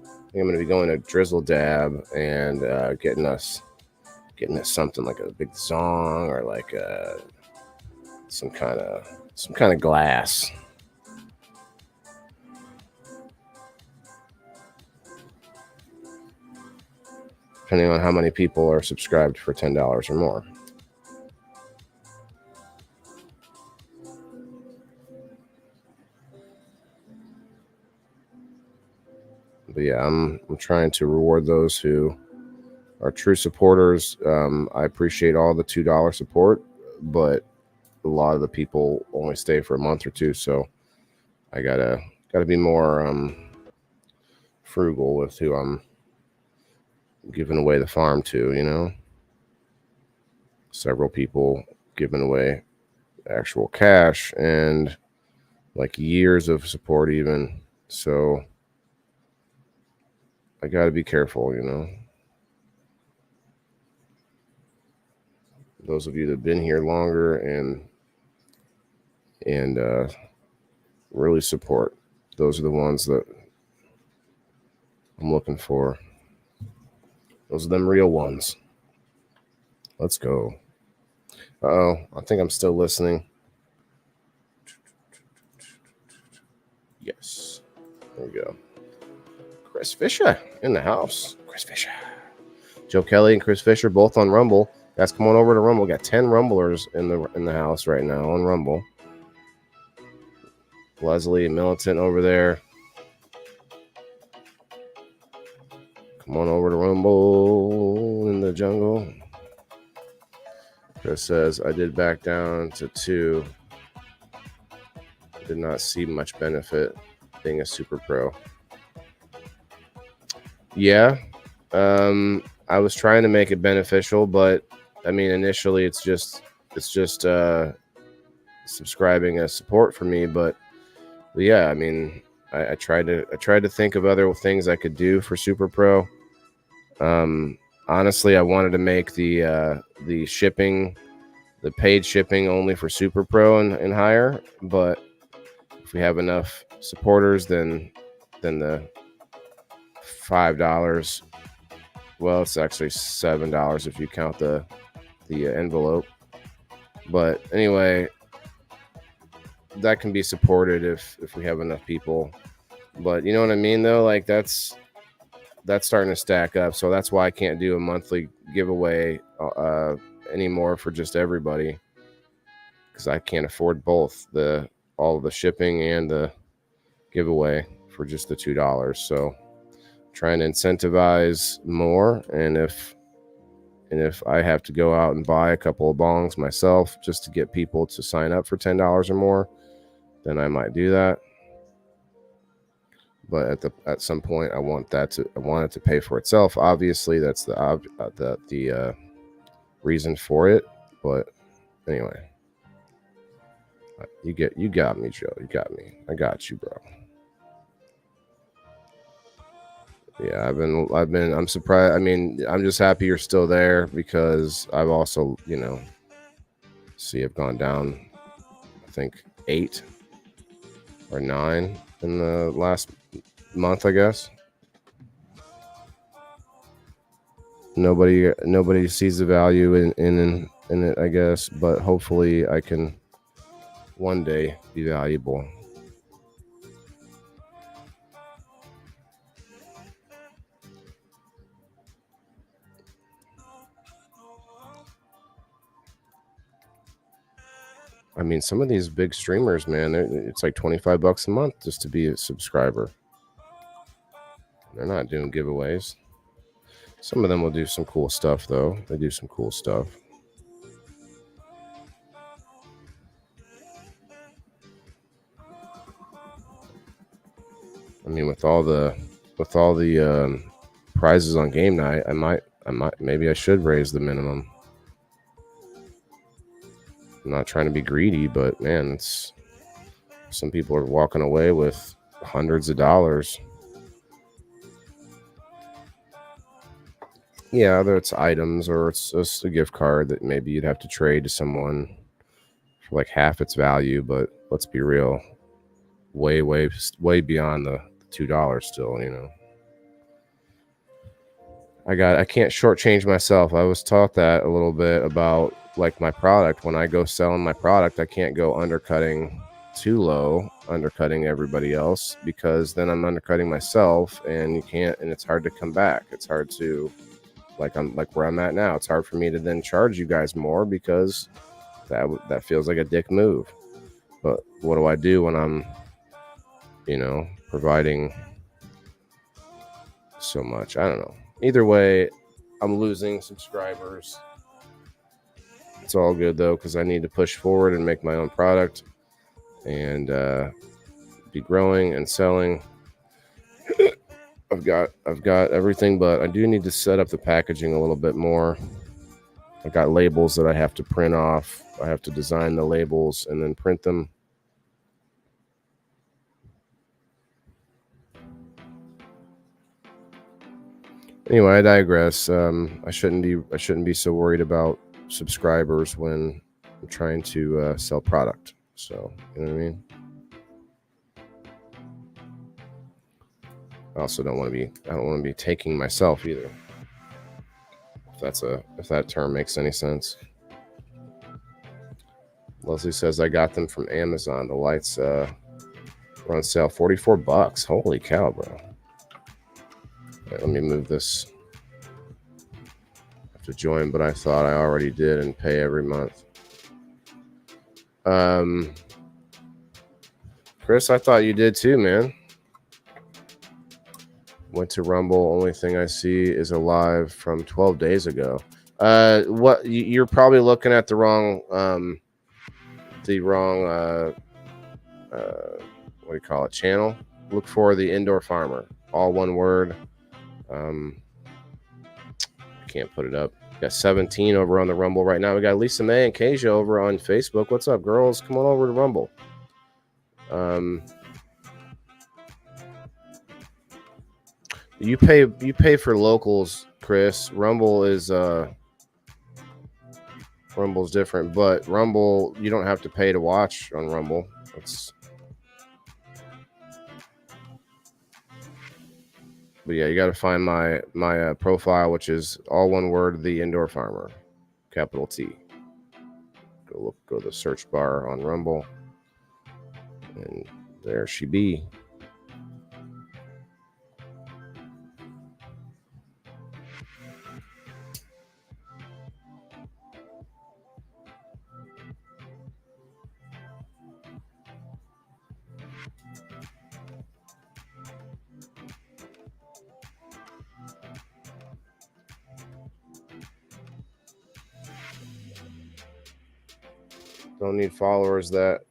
I think I'm going to be going to Drizzle Dab and getting us something like a big song, or like some kind of glass. Depending on how many people are subscribed for $10 or more. But yeah, I'm trying to reward those who are true supporters. I appreciate all the $2 support, but a lot of the people only stay for a month or two, so I gotta be more frugal with who I'm giving away the farm to. Several people giving away actual cash and like years of support even. So I got to be careful, Those of you that have been here longer and really support, those are the ones that I'm looking for. Those are them real ones. Let's go. Uh-oh, I think I'm still listening. Yes. There we go. Chris Fisher in the house. Chris Fisher. Joe Kelly and Chris Fisher both on Rumble. Guys, come on over to Rumble. We got 10 Rumblers in the house right now on Rumble. Leslie Militant over there. Come on over to Rumble in the jungle. Chris says, I did back down to 2. I did not see much benefit being a super pro. Yeah. I was trying to make it beneficial, but I mean, initially it's just subscribing as support for me. But yeah, I mean, I tried to think of other things I could do for Super Pro. Honestly, I wanted to make the shipping, the paid shipping only for Super Pro and higher. But if we have enough supporters than the $5. Well, it's actually $7 if you count the envelope. But anyway, that can be supported if we have enough people. But you know what I mean, though? Like that's starting to stack up. So that's why I can't do a monthly giveaway anymore for just everybody, because I can't afford both all the shipping and the giveaway for just the $2. So trying to incentivize more, and if I have to go out and buy a couple of bongs myself just to get people to sign up for $10 or more, then I might do that. But at some point, I want it to pay for itself. Obviously, that's the reason for it. But anyway, you got me, Joe. You got me. I got you, bro. Yeah, I'm surprised. I mean, I'm just happy you're still there, because I've also, I've gone down, I think 8 or 9 in the last month, I guess. Nobody sees the value in it, I guess, but hopefully I can one day be valuable. I mean, some of these big streamers, man, it's like $25 a month just to be a subscriber. They're not doing giveaways. Some of them will do some cool stuff, though. They do some cool stuff. I mean, with all the prizes on game night, maybe I should raise the minimum. I'm not trying to be greedy, but man, some people are walking away with hundreds of dollars. Yeah, whether it's items or it's just a gift card that maybe you'd have to trade to someone for like half its value. But let's be real, way beyond the $2 still. I can't shortchange myself. I was taught that a little bit about like my product. When I go selling my product, I can't go undercutting too low, undercutting everybody else, because then I'm undercutting myself, and it's hard to come back. It's hard to, like where I'm at now. It's hard for me to then charge you guys more, because that feels like a dick move. But what do I do when I'm, providing so much? I don't know. Either way, I'm losing subscribers. It's all good though, because I need to push forward and make my own product and be growing and selling. I've got everything, but I do need to set up the packaging a little bit more. I got labels that I have to print off. I have to design the labels and then print them. Anyway, I digress. I shouldn't be so worried about subscribers when I'm trying to sell product. So, you know what I mean? I also don't want to be taking myself either. If that term makes any sense. Leslie says I got them from Amazon. The lights were on sale, $44. Holy cow, bro. Right, let me move this. I have to join, but I thought I already did and pay every month. Chris, I thought you did too, man. Went to Rumble. Only thing I see is a live from 12 days ago. What you're probably looking at the wrong what do you call it, channel. Look for the Indoor Farmer, all one word. I can't put it up. We got 17 over on the Rumble right now. We got Lisa May and Kasia over on Facebook. What's up, girls? Come on over to Rumble. You pay for locals, Chris. Rumble's different, but Rumble, you don't have to pay to watch on Rumble. But yeah, you got to find my profile, which is all one word, The Indoor Farmer, capital T. Go to the search bar on Rumble, and there she be. Don't need followers that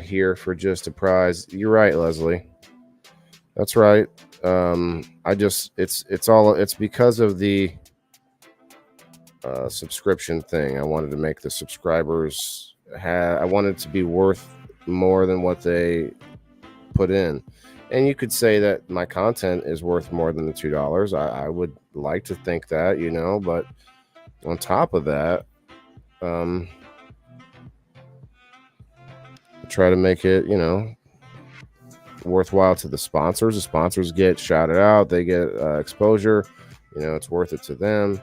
here for just a prize. You're right, Leslie. That's right. I just it's because of the subscription thing. I wanted to make the subscribers I wanted to be worth more than what they put in. And you could say that my content is worth more than the $2. I would like to think that, but on top of that, I try to make it, worthwhile to the sponsors. The sponsors get shouted out, they get exposure, it's worth it to them,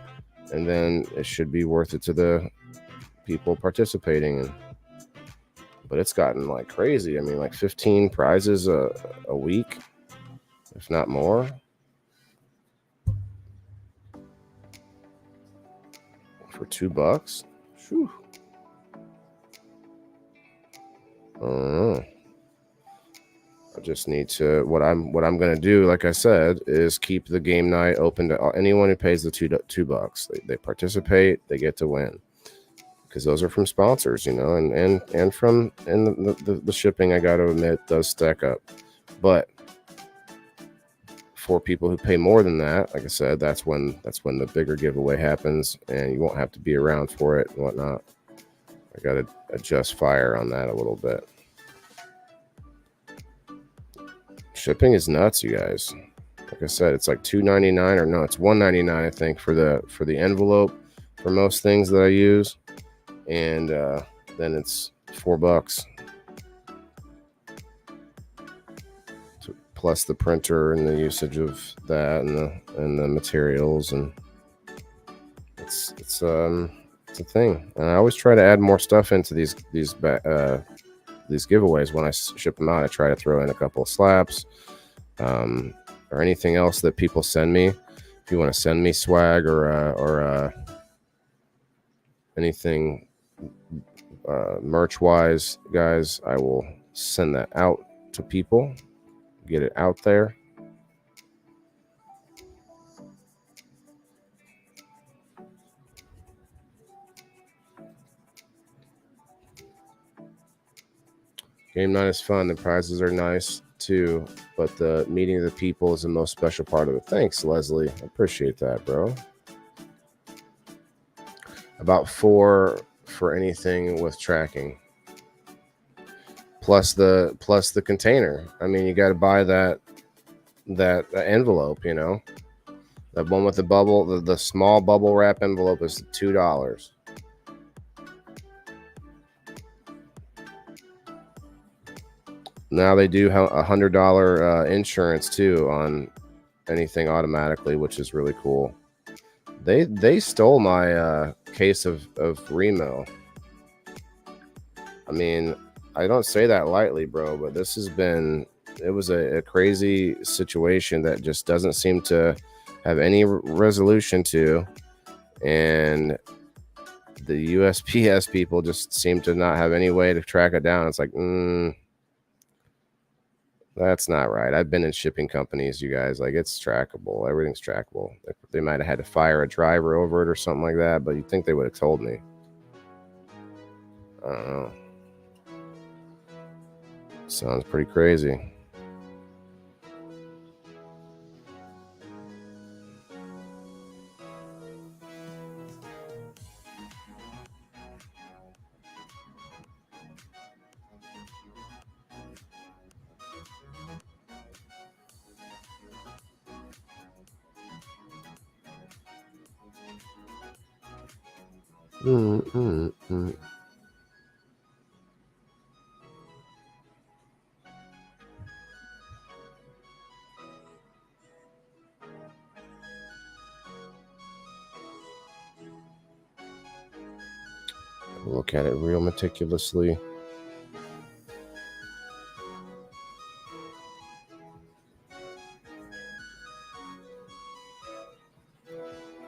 and then it should be worth it to the people participating. But it's gotten like crazy. I mean, like 15 prizes a week, if not more, for $2. Whew. I don't know. I just need to what I'm gonna do, like I said, is keep the game night open to anyone who pays the $2. They participate, they get to win, because those are from sponsors, and from the shipping, I gotta admit, does stack up. But for people who pay more than that, like I said, that's when the bigger giveaway happens, and you won't have to be around for it and whatnot. I gotta adjust fire on that a little bit. Shipping is nuts, you guys. Like I said, it's like $2.99, or no, it's $1.99, I think, for the envelope for most things that I use, and then it's $4 plus the printer and the usage of that and the materials, and it's a thing. And I always try to add more stuff into these giveaways. When I ship them out, I try to throw in a couple of slaps, or anything else that people send me. If you want to send me swag or anything merch wise, guys, I will send that out to people, get it out there. Game night is fun. The prizes are nice too, but the meeting of the people is the most special part of it. Thanks, Leslie. I appreciate that, bro. About 4 for anything with tracking, plus the container. I mean, you got to buy that envelope. That one with the bubble, the small bubble wrap envelope is $2. Now they do have $100 insurance too on anything automatically, which is really cool. They stole my case of Remo. I mean, I don't say that lightly, bro, but it was a crazy situation that just doesn't seem to have any resolution to, and the USPS people just seem to not have any way to track it down. It's like, that's not right. I've been in shipping companies, you guys. Like, it's trackable. Everything's trackable. They might have had to fire a driver over it or something like that, but you'd think they would have told me. I don't know. Sounds pretty crazy. look at it real meticulously.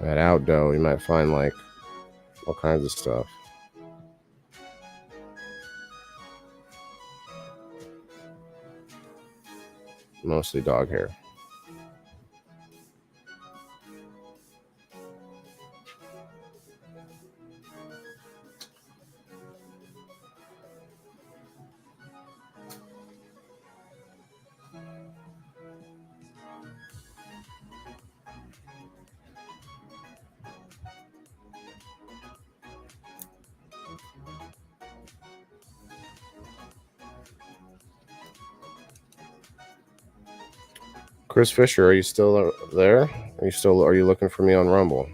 That outdoor, you might find like all kinds of stuff. Mostly dog hair. Chris Fisher, are you still there? Are you looking for me on Rumble?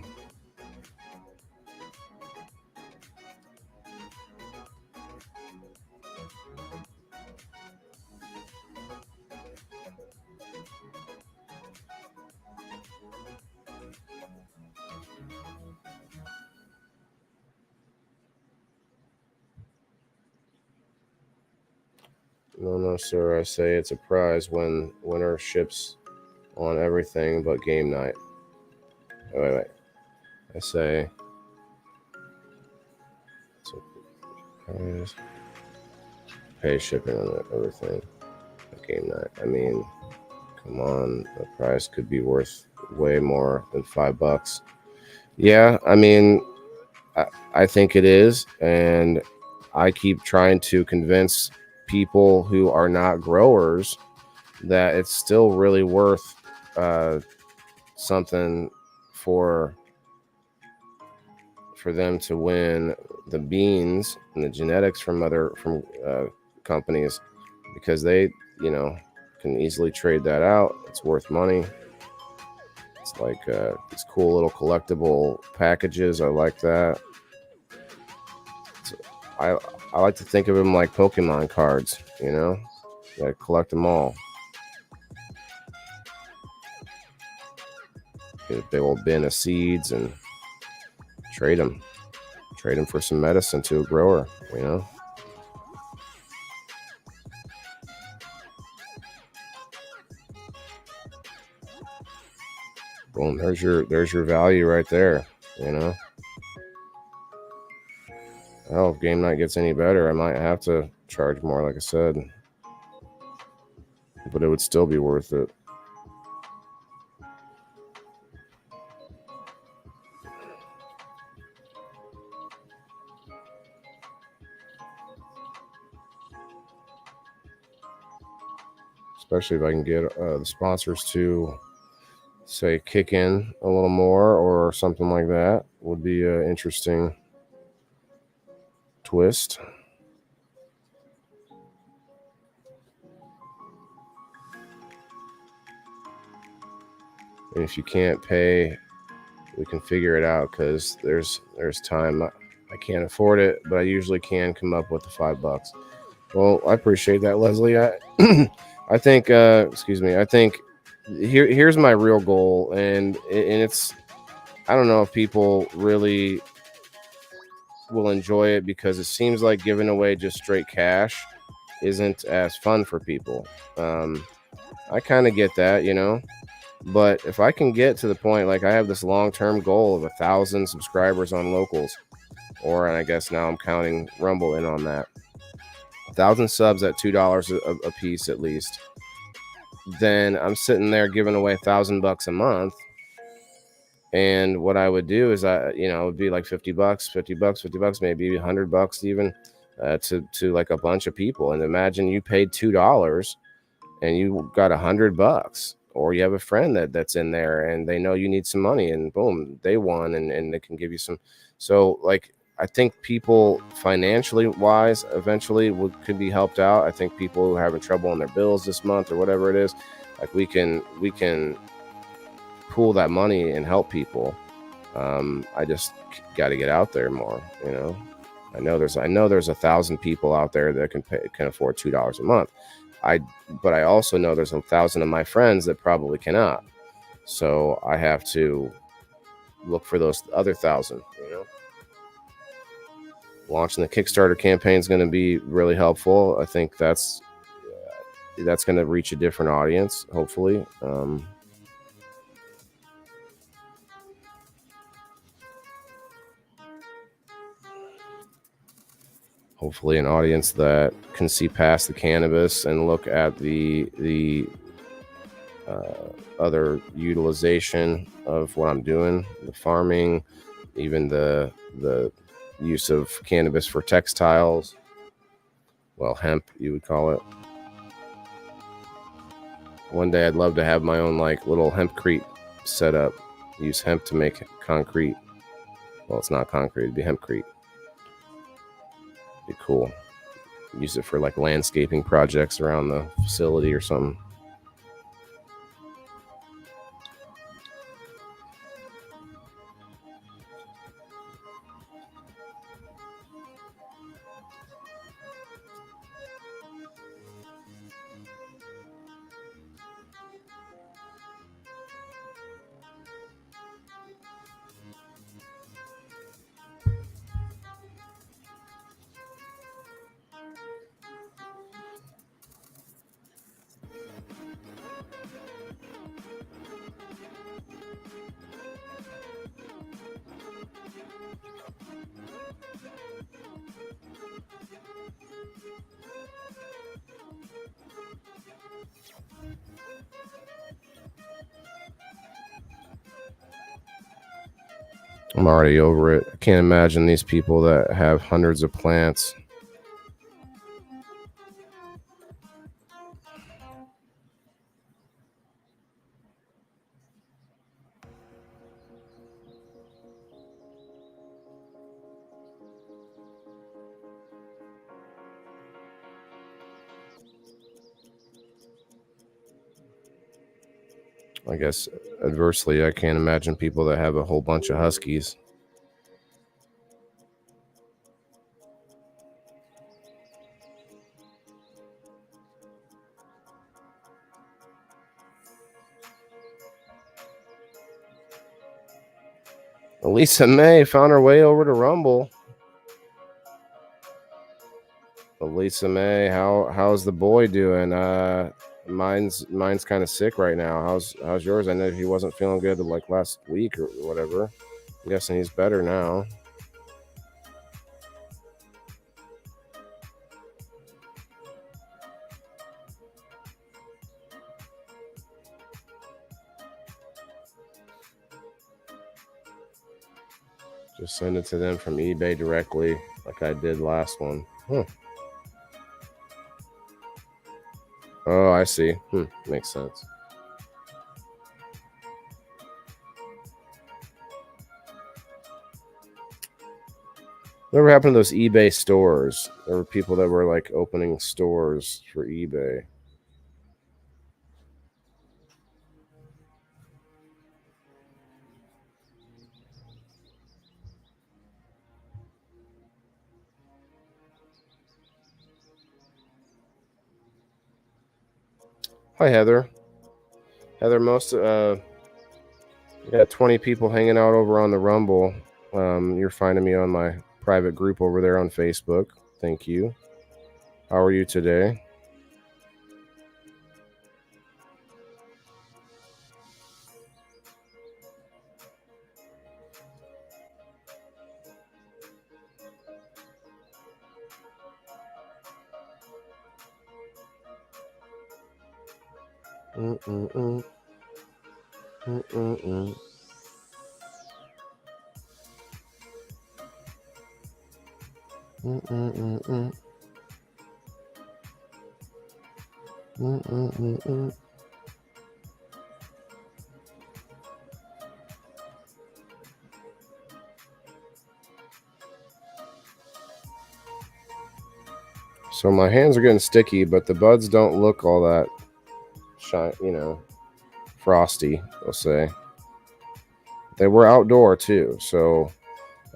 No, sir. I say it's a prize when winner ships on everything but game night. Wait. I say it's a prize. Pay shipping on everything but game night. I mean, come on. The prize could be worth way more than $5. Yeah, I mean, I think it is. And I keep trying to convince people who are not growers that it's still really worth something for them to win the beans and the genetics from companies, because they can easily trade that out. It's worth money. It's like these cool little collectible packages. I like that. I like to think of them like Pokemon cards, I collect them all. Get a big old bin of seeds and trade them for some medicine to a grower, Boom, there's your value right there, Hell, if game night gets any better, I might have to charge more, like I said, but it would still be worth it. Especially if I can get the sponsors to say kick in a little more or something like that, would be an interesting twist. And if you can't pay, we can figure it out, because there's time. I can't afford it, but I usually can come up with the $5. Well, I appreciate that, Leslie. I think I think here's my real goal, and it's, I don't know if people really will enjoy it, because it seems like giving away just straight cash isn't as fun for people. I kind of get that, but if I can get to the point, like I have this long-term goal of 1,000 subscribers on locals, and I guess now I'm counting Rumble in on that, 1,000 subs at $2 a piece at least, then I'm sitting there giving away $1,000 a month. And what I would do is it would be like $50, maybe $100 even, to like a bunch of people. And imagine you paid $2 and you got $100, or you have a friend that's in there and they know you need some money, and boom, they won, and they can give you some. So like, I think people financially wise eventually could be helped out. I think people who are having trouble on their bills this month or whatever it is, like we can pool that money and help people. I just got to get out there more. I know there's 1,000 people out there that can afford $2 a month. But I also know there's 1,000 of my friends that probably cannot. So I have to look for those other 1,000. launching the Kickstarter campaign is going to be really helpful. I think that's going to reach a different audience, hopefully. Hopefully an audience that can see past the cannabis and look at the other utilization of what I'm doing, the farming, even the use of cannabis for textiles. Well, hemp, you would call it. One day I'd love to have my own like little hempcrete set up. Use hemp to make concrete. Well, it's not concrete, it'd be hempcrete. Be cool. Use it for like landscaping projects around the facility or something. I'm already over it. I can't imagine these people that have hundreds of plants. I guess adversely, I can't imagine people that have a whole bunch of huskies. Lisa May found her way over to Rumble. Lisa May, how's the boy doing? Mine's kind of sick right now. How's yours? I know he wasn't feeling good like last week or whatever. I'm guessing he's better now. Just send it to them from eBay directly, like I did last one. Huh. Oh, I see. Makes sense. Whatever happened to those eBay stores? There were people that were like opening stores for eBay. Hi, Heather. Heather, we got 20 people hanging out over on the Rumble. You're finding me on my private group over there on Facebook. Thank you. How are you today? Mm-mm-mm. Mm-mm-mm. Mm-mm-mm-mm. Mm-mm-mm-mm. So my hands are getting sticky, but the buds don't look all that frosty, we'll say. They were outdoor too, so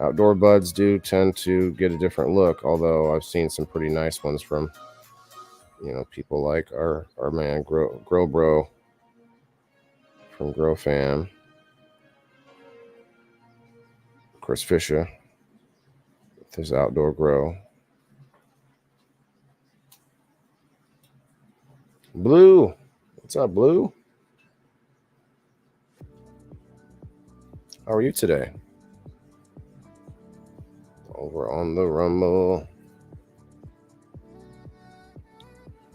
outdoor buds do tend to get a different look, although I've seen some pretty nice ones from people like our man Grow Bro from Grow Fam, Chris Fisher. There's Outdoor Grow. Blue. What's up, Blue? How are you today? Over on the Rumble.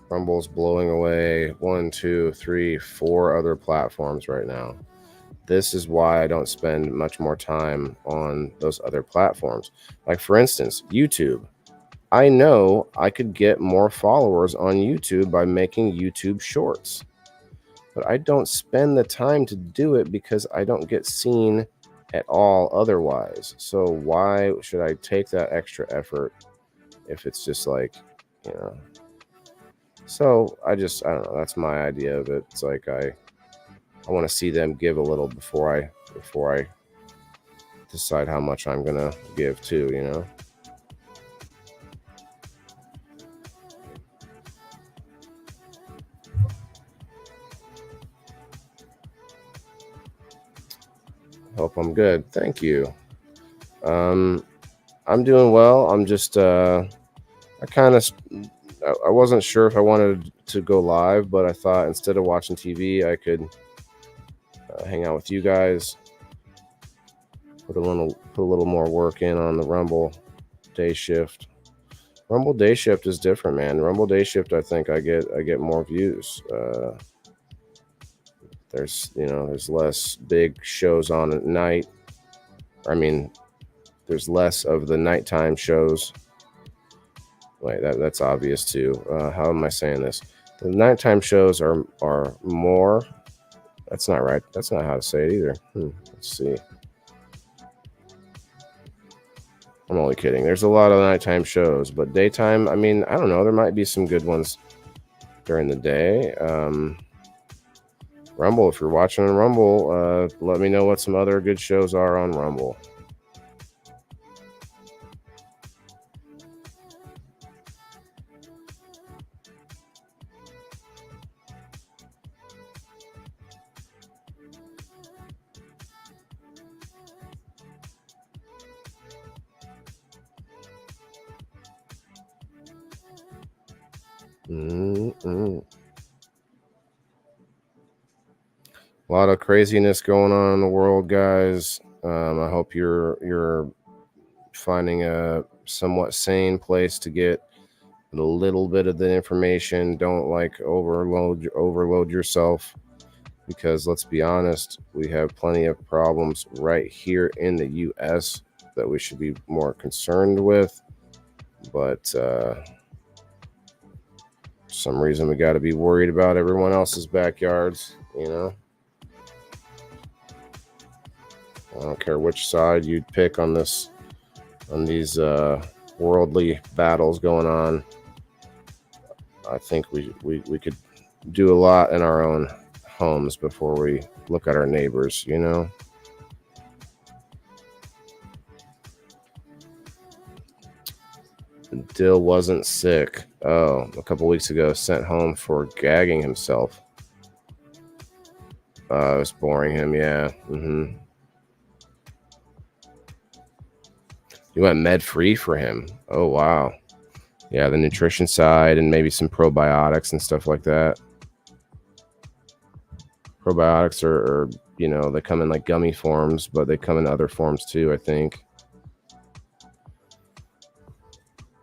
Rumble's blowing away 1, 2, 3, 4 other platforms right now. This is why I don't spend much more time on those other platforms. Like, for instance, YouTube. I know I could get more followers on YouTube by making YouTube shorts, but I don't spend the time to do it because I don't get seen at all otherwise. So why should I take that extra effort if it's just like, you know? So I don't know. That's my idea of it. It's like I want to see them give a little before I decide how much I'm gonna give too, you know. Hope I'm good. Thank you. I'm doing well. I'm just I wasn't sure if I wanted to go live, but I thought instead of watching TV, I could hang out with you guys. Put a little more work in on the Rumble day shift. Rumble day shift is different, man. Rumble day shift, I think I get more views. There's less big shows on at night. I mean, there's less of the nighttime shows. Wait, that's obvious too. How am I saying this? The nighttime shows are more. That's not right. That's not how to say it either. Let's see. I'm only kidding. There's a lot of nighttime shows, but daytime, I mean, I don't know. There might be some good ones during the day. Rumble, if you're watching on Rumble, let me know what some other good shows are on Rumble. A lot of craziness going on in the world, guys. I hope you're finding a somewhat sane place to get a little bit of the information. Don't overload yourself, because let's be honest, we have plenty of problems right here in the US that we should be more concerned with, but for some reason we got to be worried about everyone else's backyards, you know. I don't care which side you'd pick on these worldly battles going on. I think we could do a lot in our own homes before we look at our neighbors, you know. Dill wasn't sick. Oh, a couple weeks ago, sent home for gagging himself. I was boring him, yeah. You went med-free for him. Oh, wow. Yeah, the nutrition side and maybe some probiotics and stuff like that. Probiotics are they come in like gummy forms, but they come in other forms too, I think.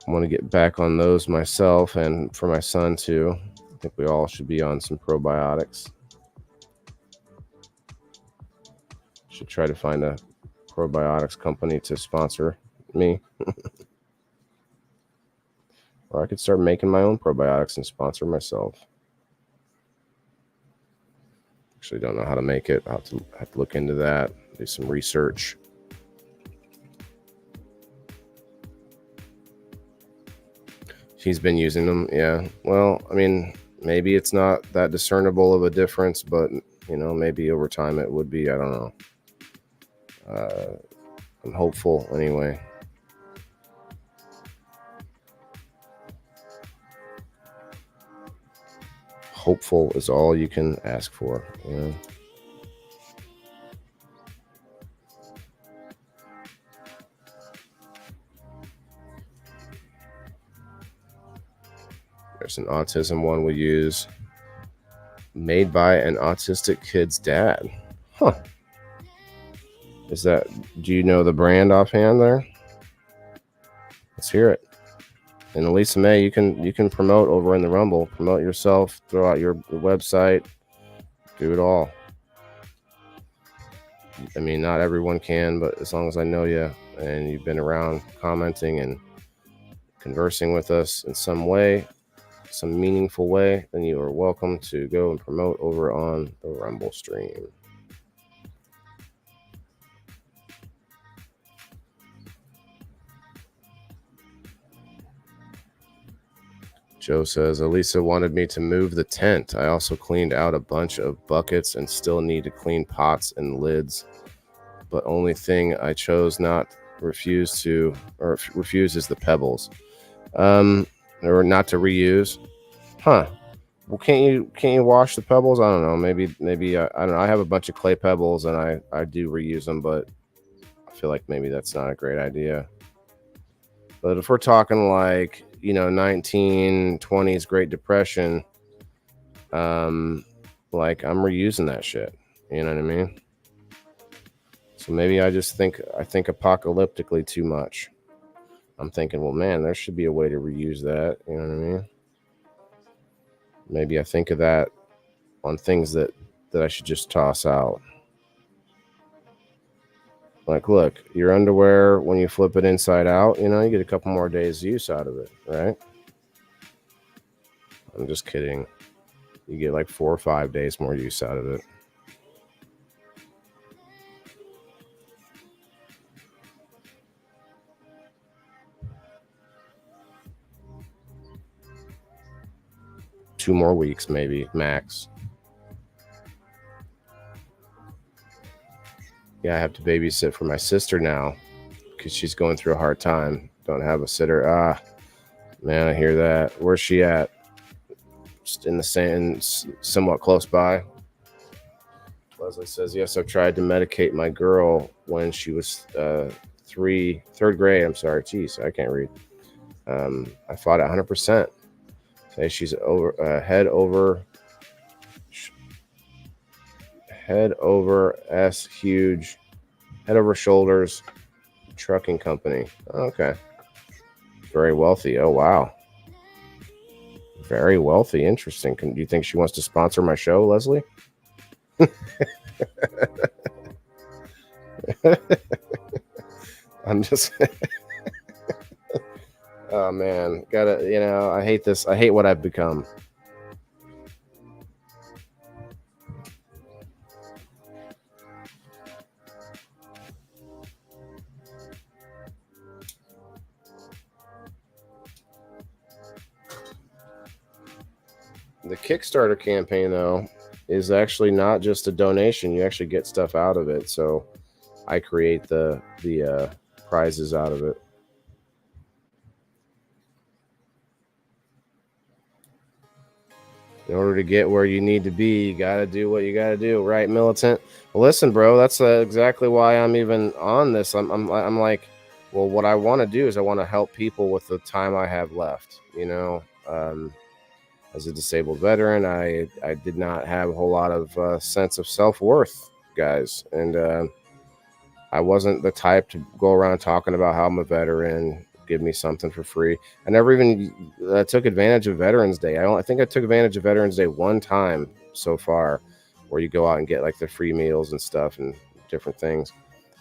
I want to get back on those myself, and for my son too. I think we all should be on some probiotics. Should try to find a probiotics company to sponsor me. Or I could start making my own probiotics and sponsor myself. Actually don't know how to make it. I'll have to look into that, do some research. He's been using them, yeah. Well, I mean, maybe it's not that discernible of a difference, but maybe over time it would be. I don't know. I'm hopeful anyway. Hopeful is all you can ask for, you know. There's an autism one we use. Made by an autistic kid's dad. Huh. Is that, do you know the brand offhand there? Let's hear it. And Elisa May, you can promote over in the Rumble. Promote yourself, throw out your website, do it all. I mean, not everyone can, but as long as I know you and you've been around commenting and conversing with us in some way, some meaningful way, then you are welcome to go and promote over on the Rumble stream. Joe says, Elisa wanted me to move the tent. I also cleaned out a bunch of buckets and still need to clean pots and lids. But only thing I chose refuse is the pebbles. Or not to reuse. Huh. Well, can't you wash the pebbles? I don't know. Maybe I don't know. I have a bunch of clay pebbles and I do reuse them, but I feel like maybe that's not a great idea. But if we're talking like, 1920s Great Depression, like I'm reusing that shit. You know what I mean? So maybe I think apocalyptically too much. I'm thinking, well, man, there should be a way to reuse that. You know what I mean? Maybe I think of that on things that I should just toss out. Like, look, your underwear, when you flip it inside out, you get a couple more days use out of it, right? I'm just kidding. You get like 4 or 5 days more use out of it. Two more weeks, maybe, max. Yeah, I have to babysit for my sister now because she's going through a hard time. Don't have a sitter. Ah, man, I hear that. Where's she at? Just in the sand, somewhat close by. Leslie says, yes, I've tried to medicate my girl when she was third grade. I'm sorry. Jeez, I can't read. I fought 100%. Say she's head over shoulders trucking company. Okay. Very wealthy. Oh, wow. Very wealthy. Interesting. Do you think she wants to sponsor my show, Leslie? I'm just... Oh, man. I hate this. I hate what I've become. The Kickstarter campaign, though, is actually not just a donation. You actually get stuff out of it. So I create the prizes out of it. In order to get where you need to be, you got to do what you got to do, right, militant? Well, listen, bro, that's exactly why I'm even on this. I'm like, well, what I want to do is I want to help people with the time I have left. As a disabled veteran, I did not have a whole lot of sense of self-worth, guys, and I wasn't the type to go around talking about how I'm a veteran. Give me something for free. I never even took advantage of Veterans Day. I think I took advantage of Veterans Day one time so far, where you go out and get like the free meals and stuff and different things.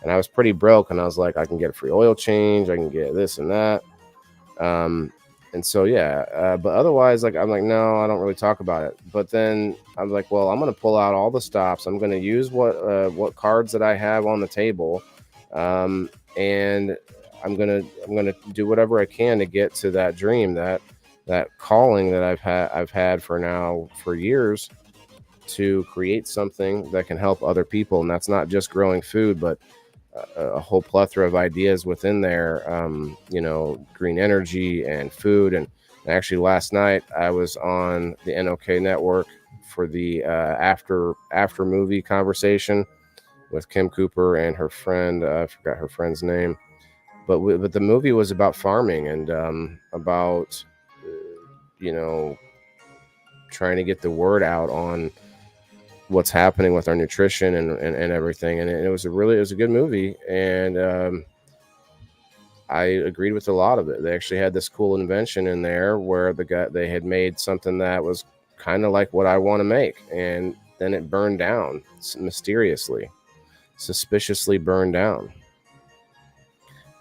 And I was pretty broke, and I was like, I can get a free oil change, I can get this and that. And so, yeah, but otherwise, like, I'm like, no, I don't really talk about it. But then I'm like, well, I'm going to pull out all the stops. I'm going to use what cards that I have on the table. And I'm gonna do whatever I can to get to that dream, that calling that I've had for years, to create something that can help other people. And that's not just growing food, but a whole plethora of ideas within there. Green energy and food. And actually last night I was on the NOK network for the after movie conversation with Kim Cooper and her friend. I forgot her friend's name. But the movie was about farming and about trying to get the word out on what's happening with our nutrition and everything. And it was a good movie. And I agreed with a lot of it. They actually had this cool invention in there where they had made something that was kind of like what I want to make. And then it burned down mysteriously, suspiciously burned down.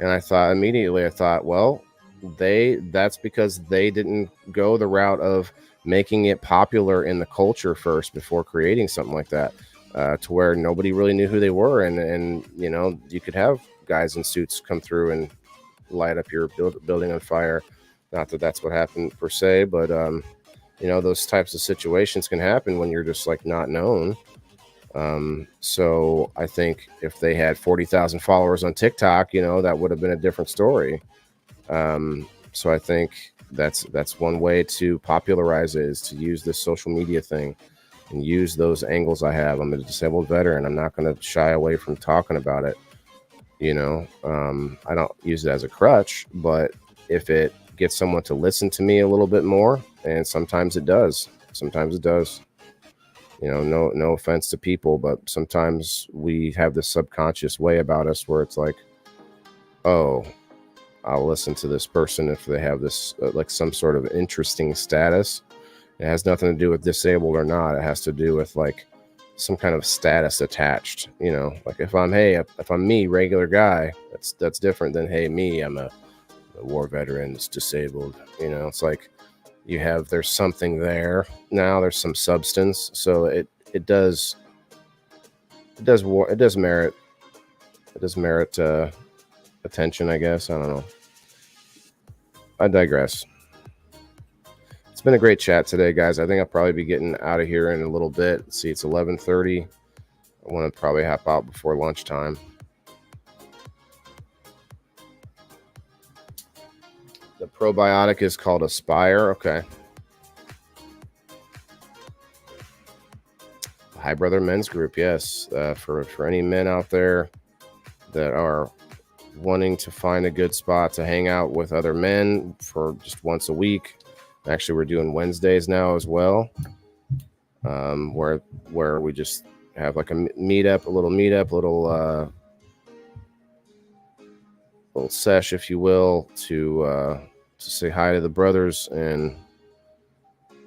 And I thought, well, that's because they didn't go the route of making it popular in the culture first before creating something like that, to where nobody really knew who they were. And you could have guys in suits come through and light up your building on fire. Not that that's what happened per se, but those types of situations can happen when you're just like not known. So I think if they had 40,000 followers on TikTok, that would have been a different story. So I think that's one way to popularize it, is to use this social media thing and use those angles I have. I'm a disabled veteran. I'm not going to shy away from talking about it. I don't use it as a crutch, but if it gets someone to listen to me a little bit more, and sometimes it does. No offense to people, but sometimes we have this subconscious way about us where it's like, oh, I'll listen to this person if they have this like some sort of interesting status. It has nothing to do with disabled or not. It has to do with like some kind of status attached. Like if I'm me, regular guy, that's different than, hey, me, I'm a war veteran that's disabled. It's like there's something there now. There's some substance, so it does merit attention, I guess. I don't know. I digress. It's been a great chat today, guys. I think I'll probably be getting out of here in a little bit. Let's see, it's 11:30. I want to probably hop out before lunchtime. The probiotic is called Aspire. Okay. Hi Brother Men's Group. Yes. For any men out there that are wanting to find a good spot to hang out with other men for just once a week. Actually, we're doing Wednesdays now as well, where we just have like a little sesh, if you will, to say hi to the brothers and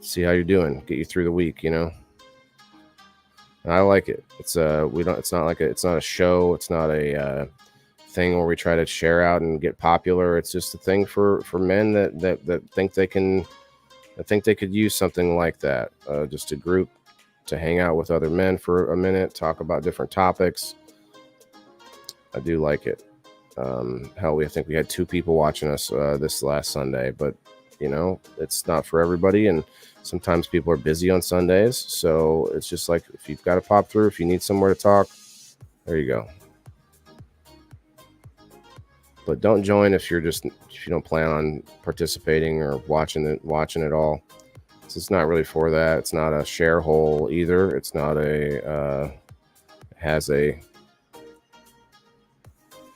see how you're doing, get you through the week, And I like it. It's not a show. It's not a thing where we try to share out and get popular. It's just a thing for men that think they can. I think they could use something like that. Just a group to hang out with other men for a minute, talk about different topics. I do like it. Hell, I think we had 2 people watching us this last Sunday, but it's not for everybody, and sometimes people are busy on Sundays. So it's just like, if you've got to pop through, if you need somewhere to talk, there you go. But don't join if you don't plan on participating or watching it all. So it's not really for that. It's not a share hole either. It's not it has a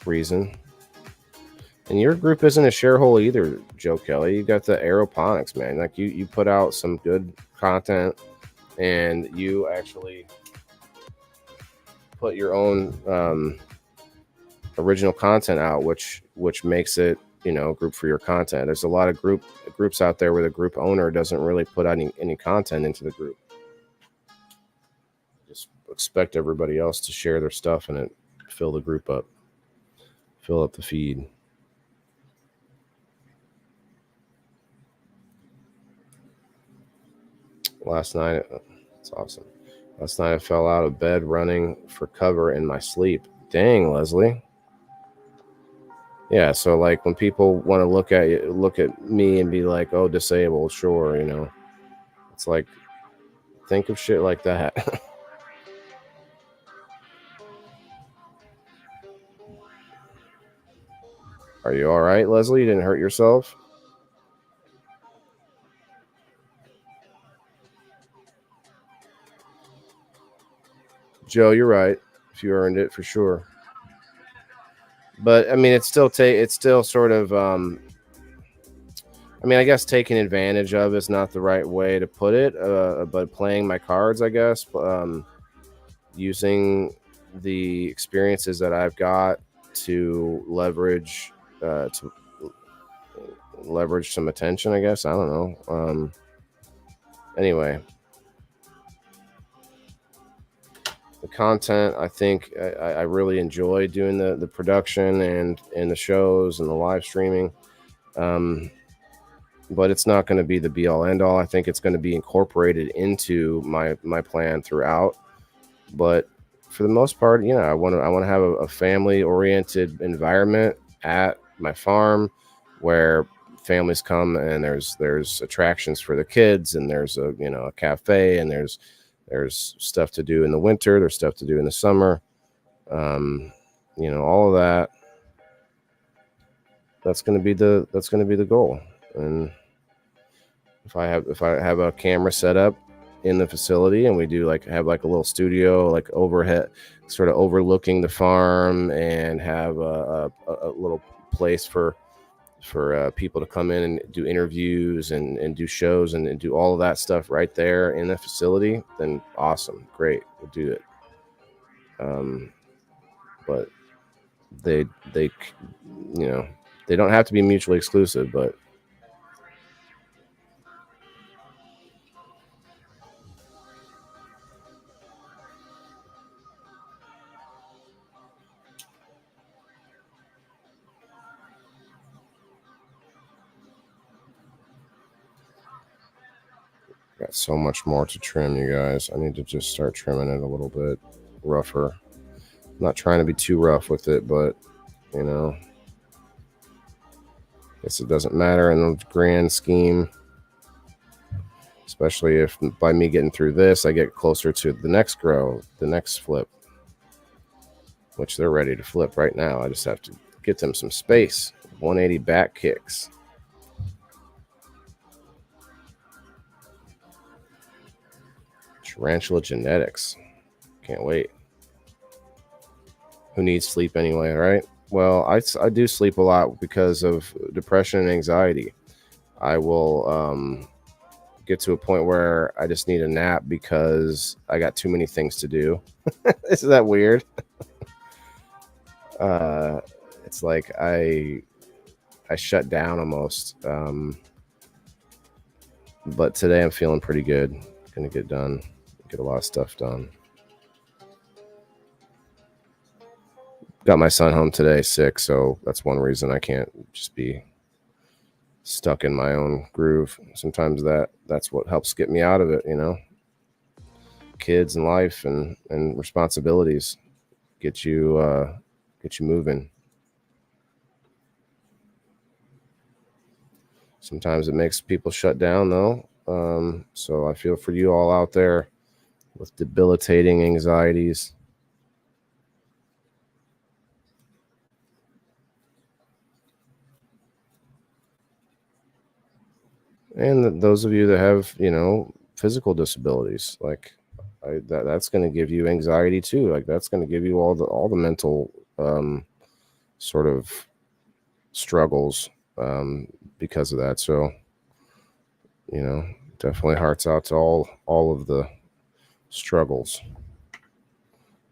reason. And your group isn't a share hole either, Joe Kelly. You got the aeroponics, man. Like you put out some good content, and you actually put your own original content out, which makes it group for your content. There's a lot of groups out there where the group owner doesn't really put any content into the group. Just expect everybody else to share their stuff and it fill the group up, fill up the feed. Last night, it's awesome. Last night I fell out of bed running for cover in my sleep. Dang, Leslie. Yeah, so like when people want to look at me and be like, "Oh, disabled," sure, it's like, think of shit like that. Are you all right, Leslie? You didn't hurt yourself? Joe, you're right. If you earned it, for sure. But I mean, it's still sort of. I mean, I guess taking advantage of is not the right way to put it, but playing my cards, I guess, using the experiences that I've got to leverage some attention, I guess. I don't know. Anyway, the content, I think I really enjoy doing the production and the shows and the live streaming. But it's not going to be the be all end all. I think it's going to be incorporated into my plan throughout. But for the most part, I want to have a family oriented environment at my farm where families come and there's attractions for the kids, and there's a cafe, and there's stuff to do in the winter, there's stuff to do in the summer, all of that. That's going to be the goal. And if I have a camera set up in the facility, and we do have a little studio overhead, sort of overlooking the farm, and have a little place for people to come in and do interviews and do shows and do all of that stuff right there in the facility, then awesome, great, we'll do it. But they they don't have to be mutually exclusive, but got so much more to trim, you guys. I need to just start trimming it a little bit rougher. I'm not trying to be too rough with it, but guess it doesn't matter in the grand scheme, especially if by me getting through this, I get closer to the next grow, the next flip, which they're ready to flip right now. I just have to get them some space. 180 back kicks. Tarantula genetics. Can't wait. Who needs sleep anyway, right? Well, I do sleep a lot because of depression and anxiety. I will get to a point where I just need a nap because I got too many things to do. Isn't that weird? It's like I shut down almost. But today I'm feeling pretty good. Gonna get a lot of stuff done. Got my son home today sick, so that's one reason I can't just be stuck in my own groove. Sometimes that's what helps get me out of it, Kids and life and responsibilities get you moving. Sometimes it makes people shut down, though. So I feel for you all out there with debilitating anxieties. And those of you that have, physical disabilities, that's going to give you anxiety too. Like that's going to give you all the mental sort of struggles because of that. So, definitely hearts out to all of the struggles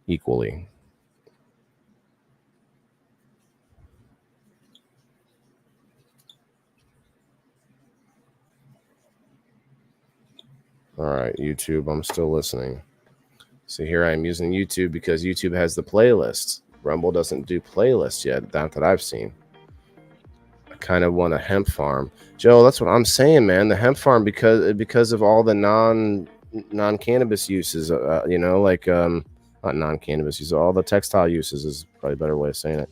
equally. All right, YouTube, I'm still listening. So here I'm using YouTube because YouTube has the playlist. Rumble doesn't do playlists yet, not that I've seen. I kind of want a hemp farm. Joe, that's what I'm saying, man. The hemp farm because of all the non-cannabis uses, not non-cannabis uses, all the textile uses is probably a better way of saying it.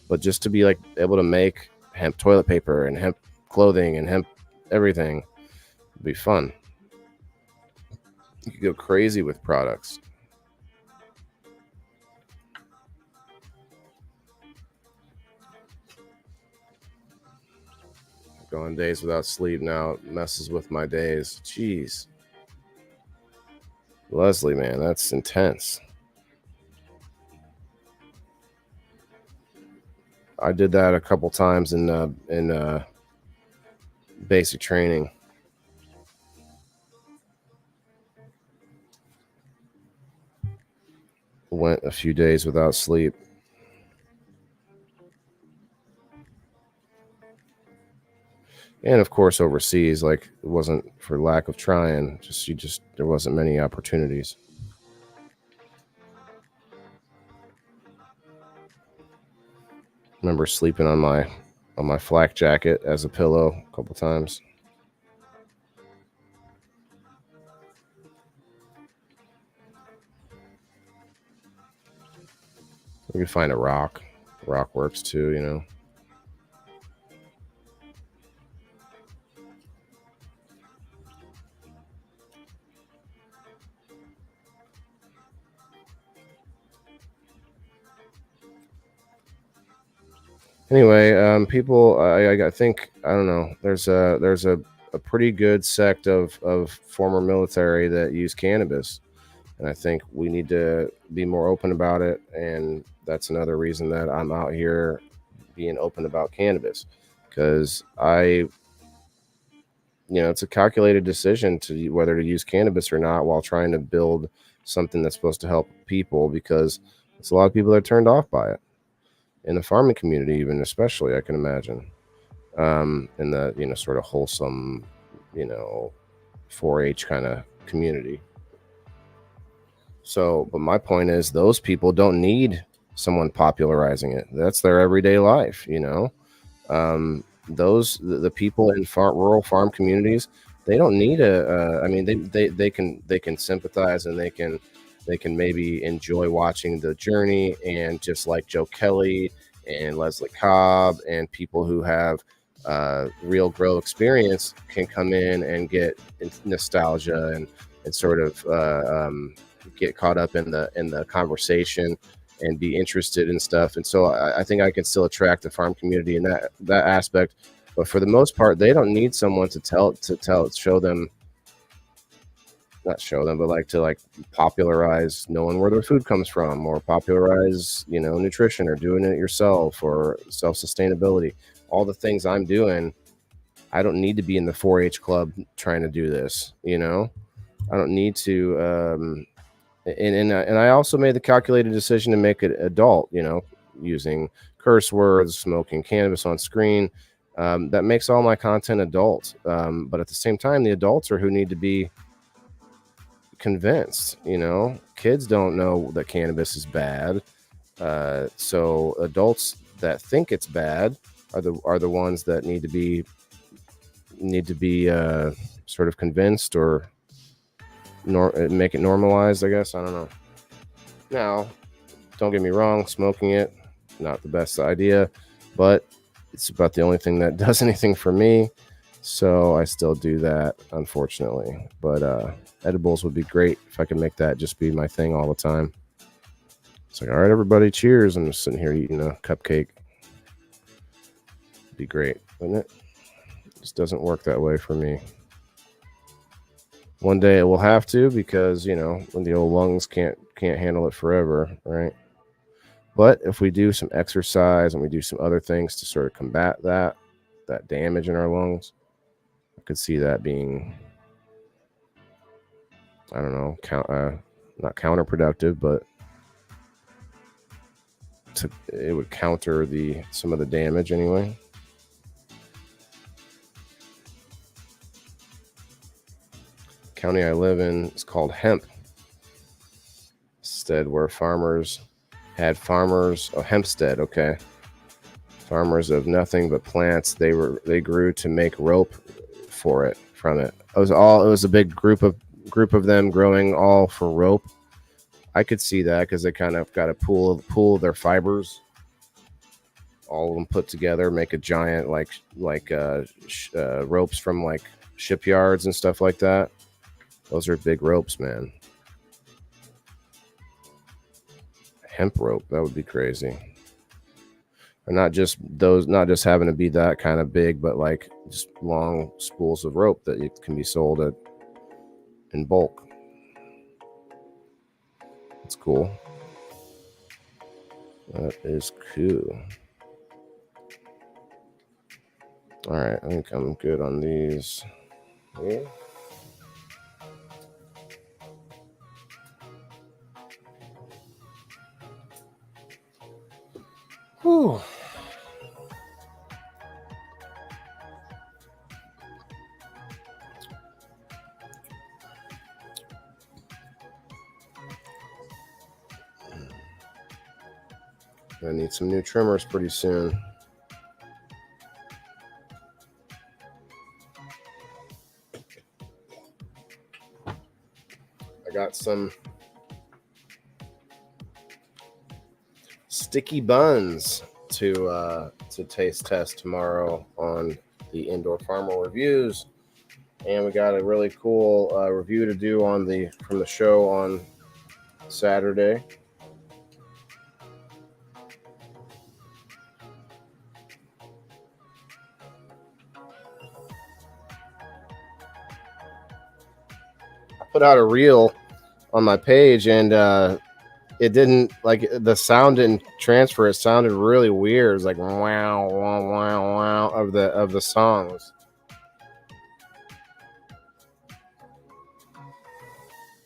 But just to be able to make hemp toilet paper and hemp clothing and hemp everything would be fun. You could go crazy with products. Going days without sleep now, it messes with my days. Jeez. Leslie, man, that's intense. I did that a couple times in basic training. Went a few days without sleep. And of course, overseas, like it wasn't for lack of trying. There wasn't many opportunities. Remember sleeping on my flak jacket as a pillow a couple times. We could find a rock. Rock works too, you know. Anyway, people, I think I don't know. There's a pretty good sect of former military that use cannabis, and I think we need to be more open about it. And that's another reason that I'm out here being open about cannabis, because it's a calculated decision to whether to use cannabis or not while trying to build something that's supposed to help people, because it's a lot of people that are turned off by it in the farming community, even especially, I can imagine, in the sort of wholesome, 4-H kind of community. So, but my point is, those people don't need someone popularizing it. That's their everyday life, the people in rural farm communities, they don't need I mean, they can sympathize, and they can maybe enjoy watching the journey, and just like Joe Kelly and Leslie Cobb and people who have real grow experience can come in and get nostalgia, and sort of get caught up in the conversation and be interested in stuff. And so I think I can still attract the farm community in that aspect. But for the most part, they don't need someone show them, not show them, but to popularize knowing where their food comes from, or popularize, nutrition, or doing it yourself, or self-sustainability. All the things I'm doing, I don't need to be in the 4-H club trying to do this, I don't need to, and I also made the calculated decision to make it adult, using curse words, smoking cannabis on screen. That makes all my content adult. But at the same time, the adults are who need to be convinced. Kids don't know that cannabis is bad. So adults that think it's bad are the ones that need to be sort of convinced, or make it normalized, I guess. I don't know. Now, don't get me wrong, smoking it, not the best idea, but it's about the only thing that does anything for me. So I still do that, unfortunately. But edibles would be great if I could make that just be my thing all the time. It's like, all right, everybody, cheers. I'm just sitting here eating a cupcake. It'd be great, wouldn't it? It just doesn't work that way for me. One day it will have to, because when the old lungs can't handle it forever, right? But if we do some exercise and we do some other things to sort of combat that damage in our lungs, I could see that being, I don't know, not counterproductive, but it would counter some of the damage anyway. County I live in is called Hemp. Instead, where farmers had Hempstead, okay. Farmers of nothing but plants. They grew to make rope from it. It was a big group of them growing all for rope. I could see that, because they kind of got a pool their fibers, all of them put together, make a giant ropes from shipyards and stuff like that. Those are big ropes, man. Hemp rope, that would be crazy. Or not just having to be that kind of big, but just long spools of rope that it can be sold in bulk. That's cool. That is cool. All right, I think I'm good on these. Yeah. Whew. I need some new trimmers pretty soon. I got some sticky buns to taste test tomorrow on the Indoor Farmer Reviews, and we got a really cool review to do from the show on Saturday. I put out a reel on my page, and it didn't, like, the sound didn't transfer. It sounded really weird. It was like wow, wow, wow, wow of the songs.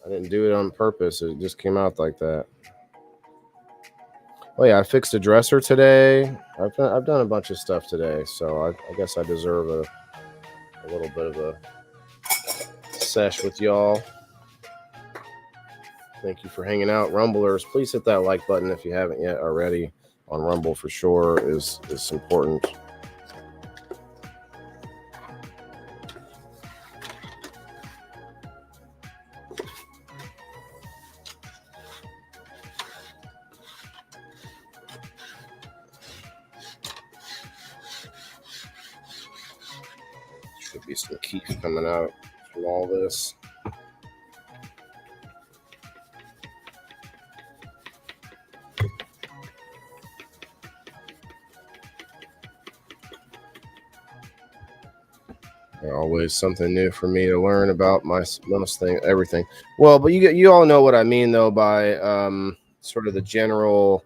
I didn't do it on purpose. It just came out like that. Oh yeah, I fixed a dresser today. I've done a bunch of stuff today, so I guess I deserve a little bit of a sesh with y'all. Thank you for hanging out, Rumblers. Please hit that like button if you haven't yet already. On Rumble for sure is important. Should be some keef coming out from all this. Always something new for me to learn about everything. Well, but you all know what I mean though by sort of the general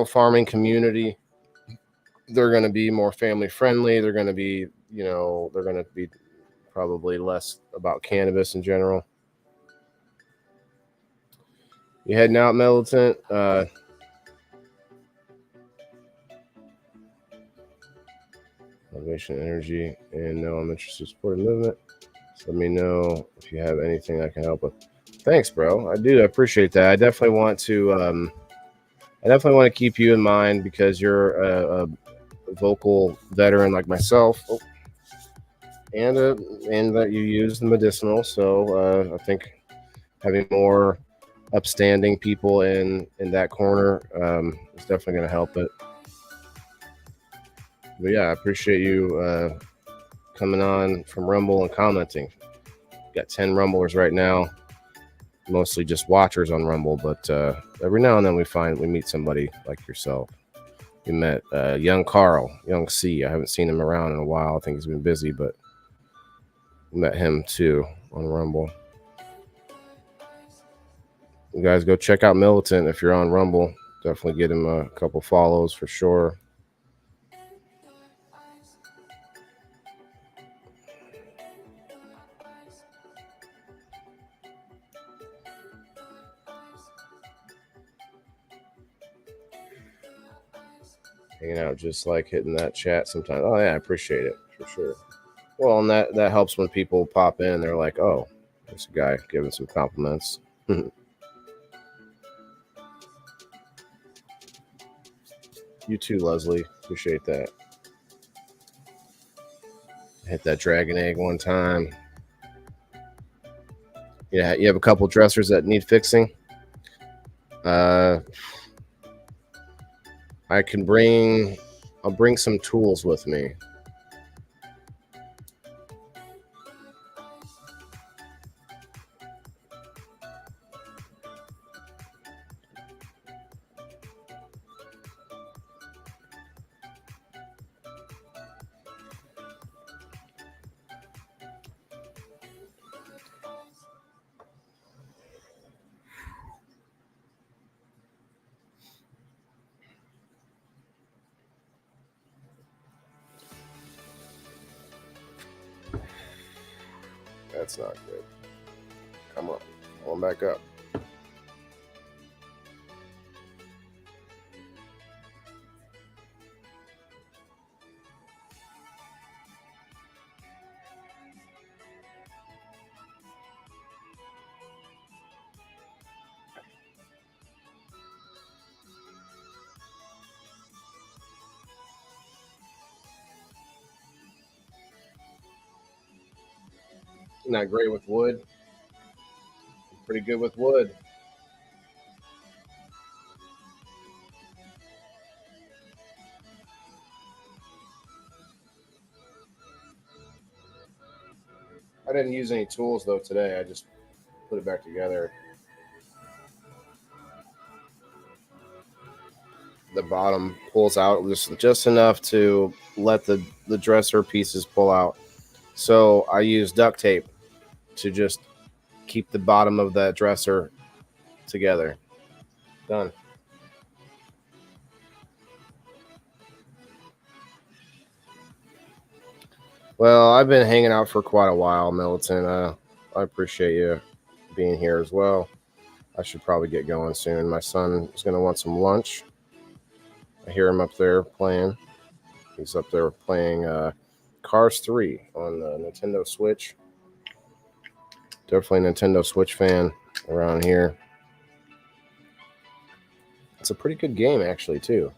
farming community. They're going to be more family friendly. They're going to be probably less about cannabis in general. You heading out, Militant? Motivation, energy, and no, I'm interested in supporting movement. So let me know if you have anything I can help with. Thanks, bro. I do. I appreciate that. I definitely want to. I definitely want to keep you in mind because you're a vocal veteran like myself, and that you use the medicinal. So I think having more upstanding people in that corner is definitely going to help it. But yeah, I appreciate you coming on from Rumble and commenting. Got 10 Rumblers right now, mostly just watchers on Rumble, but every now and then we meet somebody like yourself. We met young C. I haven't seen him around in a while. I think he's been busy, but we met him too on Rumble. You guys go check out Militant if you're on Rumble. Definitely get him a couple follows for sure. Hanging out, just like hitting that chat sometimes. Oh yeah, I appreciate it for sure. Well, and that helps when people pop in. They're like, "Oh, there's a guy giving some compliments." You too, Leslie. Appreciate that. Hit that dragon egg one time. Yeah, you have a couple dressers that need fixing. I'll bring some tools with me. That's not good. Come on. Come on back up. Not great with wood. Pretty good with wood. I didn't use any tools though today. I just put it back together. The bottom pulls out just enough to let the dresser pieces pull out. So I use duct tape to just keep the bottom of that dresser together. Done. Well, I've been hanging out for quite a while, Militant. I appreciate you being here as well. I should probably get going soon. My son is going to want some lunch. I hear him up there playing. He's up there playing Cars 3 on the Nintendo Switch. Definitely a Nintendo Switch fan around here. It's a pretty good game, actually, too.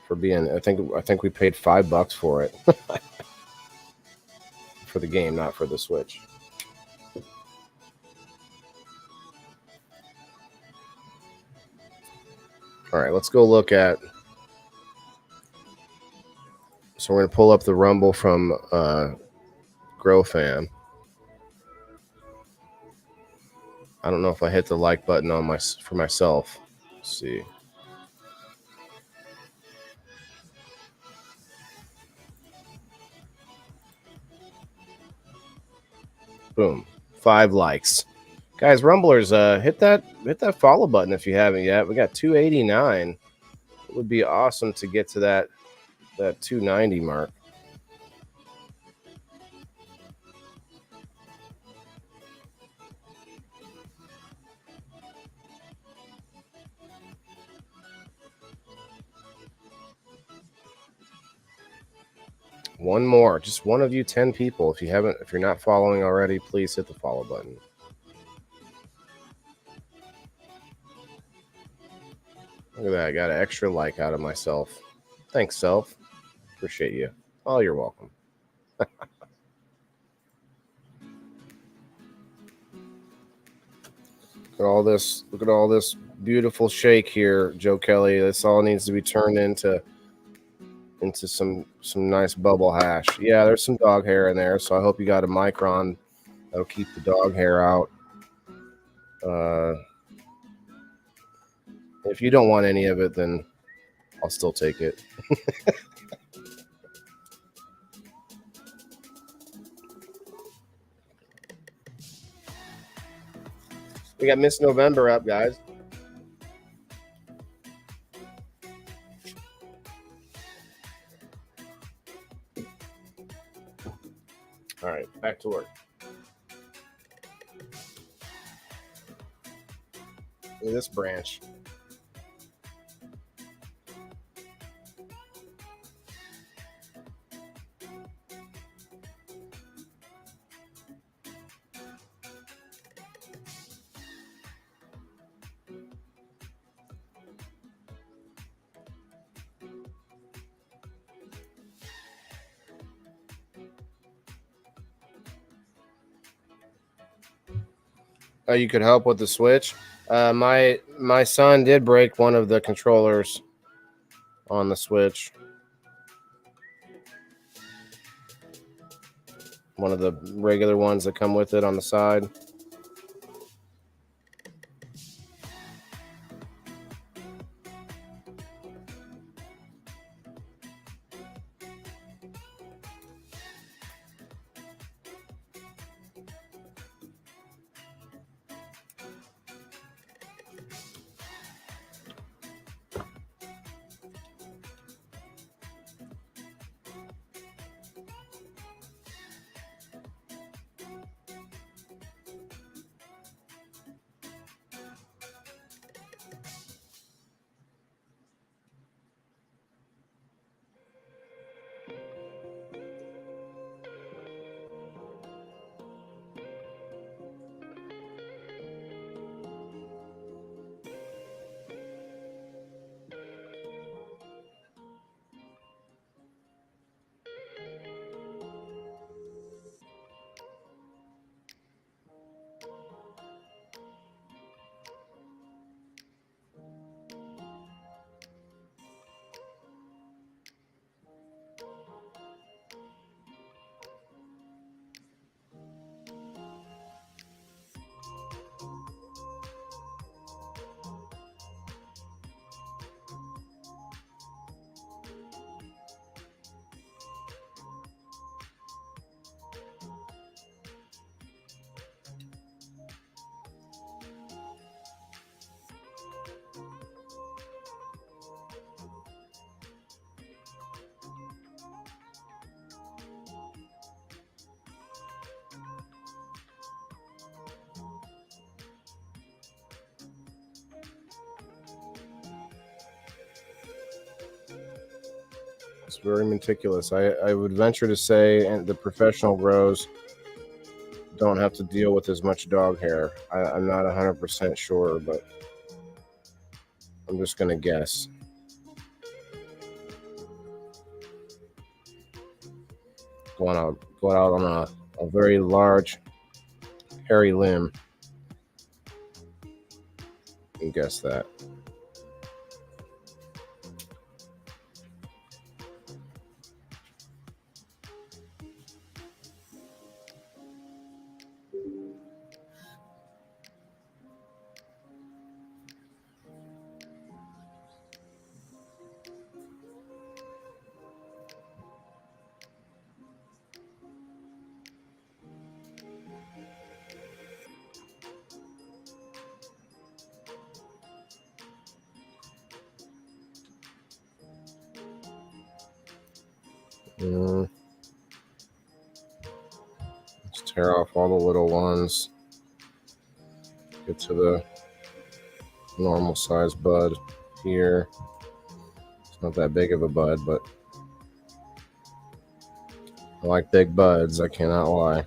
For being, I think we paid $5 for it. For the game, not for the Switch. All right, let's go look at. So we're going to pull up the Rumble from GrowFam. I don't know if I hit the like button on for myself. Let's see. Boom. 5 likes. Guys, Rumblers, hit that follow button if you haven't yet. We got 289. It would be awesome to get to that 290 mark. One more, just one of you 10 people. If you're not following already, please hit the follow button. Look at that, I got an extra like out of myself. Thanks, self. Appreciate you. Oh, you're welcome. Look at all this beautiful shake here, Joe Kelly. This all needs to be turned into some nice bubble hash. Yeah, there's some dog hair in there, so I hope you got a micron that'll keep the dog hair out. If you don't want any of it, then I'll still take it. We got Miss November up, guys. All right, back to work. Look at this branch. Oh, you could help with the Switch. My son did break one of the controllers on the Switch. One of the regular ones that come with it on the side. It's very meticulous. I would venture to say, and the professional grows don't have to deal with as much dog hair. I'm not 100% sure, but I'm just gonna guess. Going out on a very large, hairy limb and guess that. Let's tear off all the little ones. Get to the normal size bud here. It's not that big of a bud, but I like big buds, I cannot lie.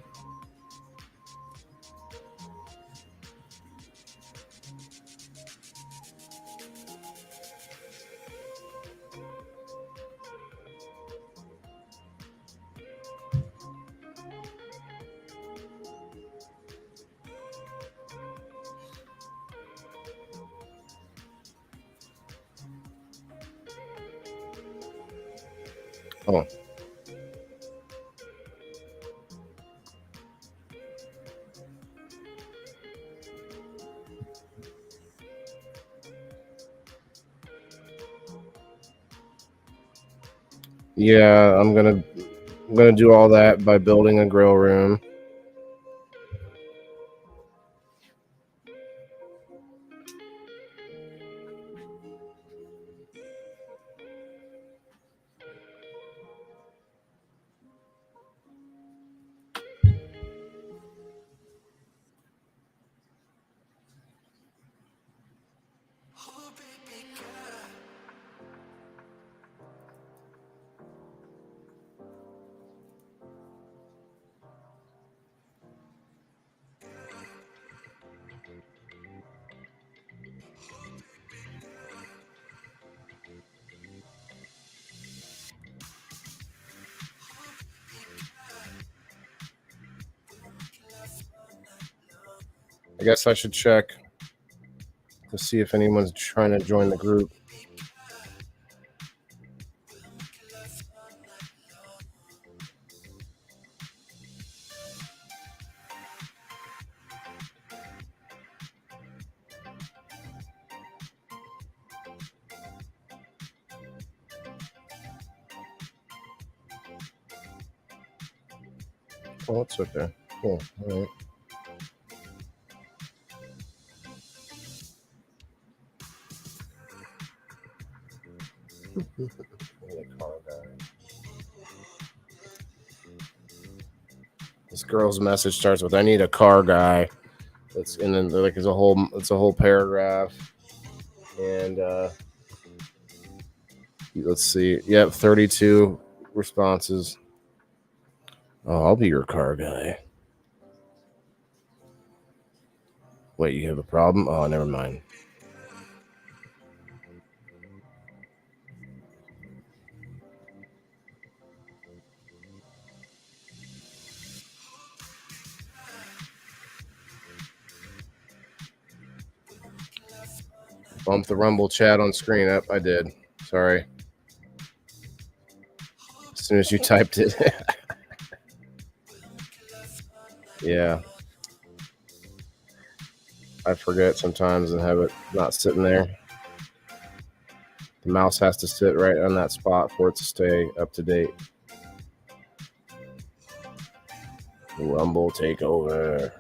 Oh. Yeah, I'm gonna do all that by building a grill room. I guess I should check to see if anyone's trying to join the group. Oh, it's okay. Cool. All right. This girl's message starts with, "I need a car guy." And then like it's a whole paragraph. And let's see. Yep, 32 responses. Oh, I'll be your car guy. Wait, you have a problem? Oh, never mind. Bump the Rumble chat on screen up. I did. Sorry. As soon as you typed it. Yeah. I forget sometimes and have it not sitting there. The mouse has to sit right on that spot for it to stay up to date. Rumble takeover.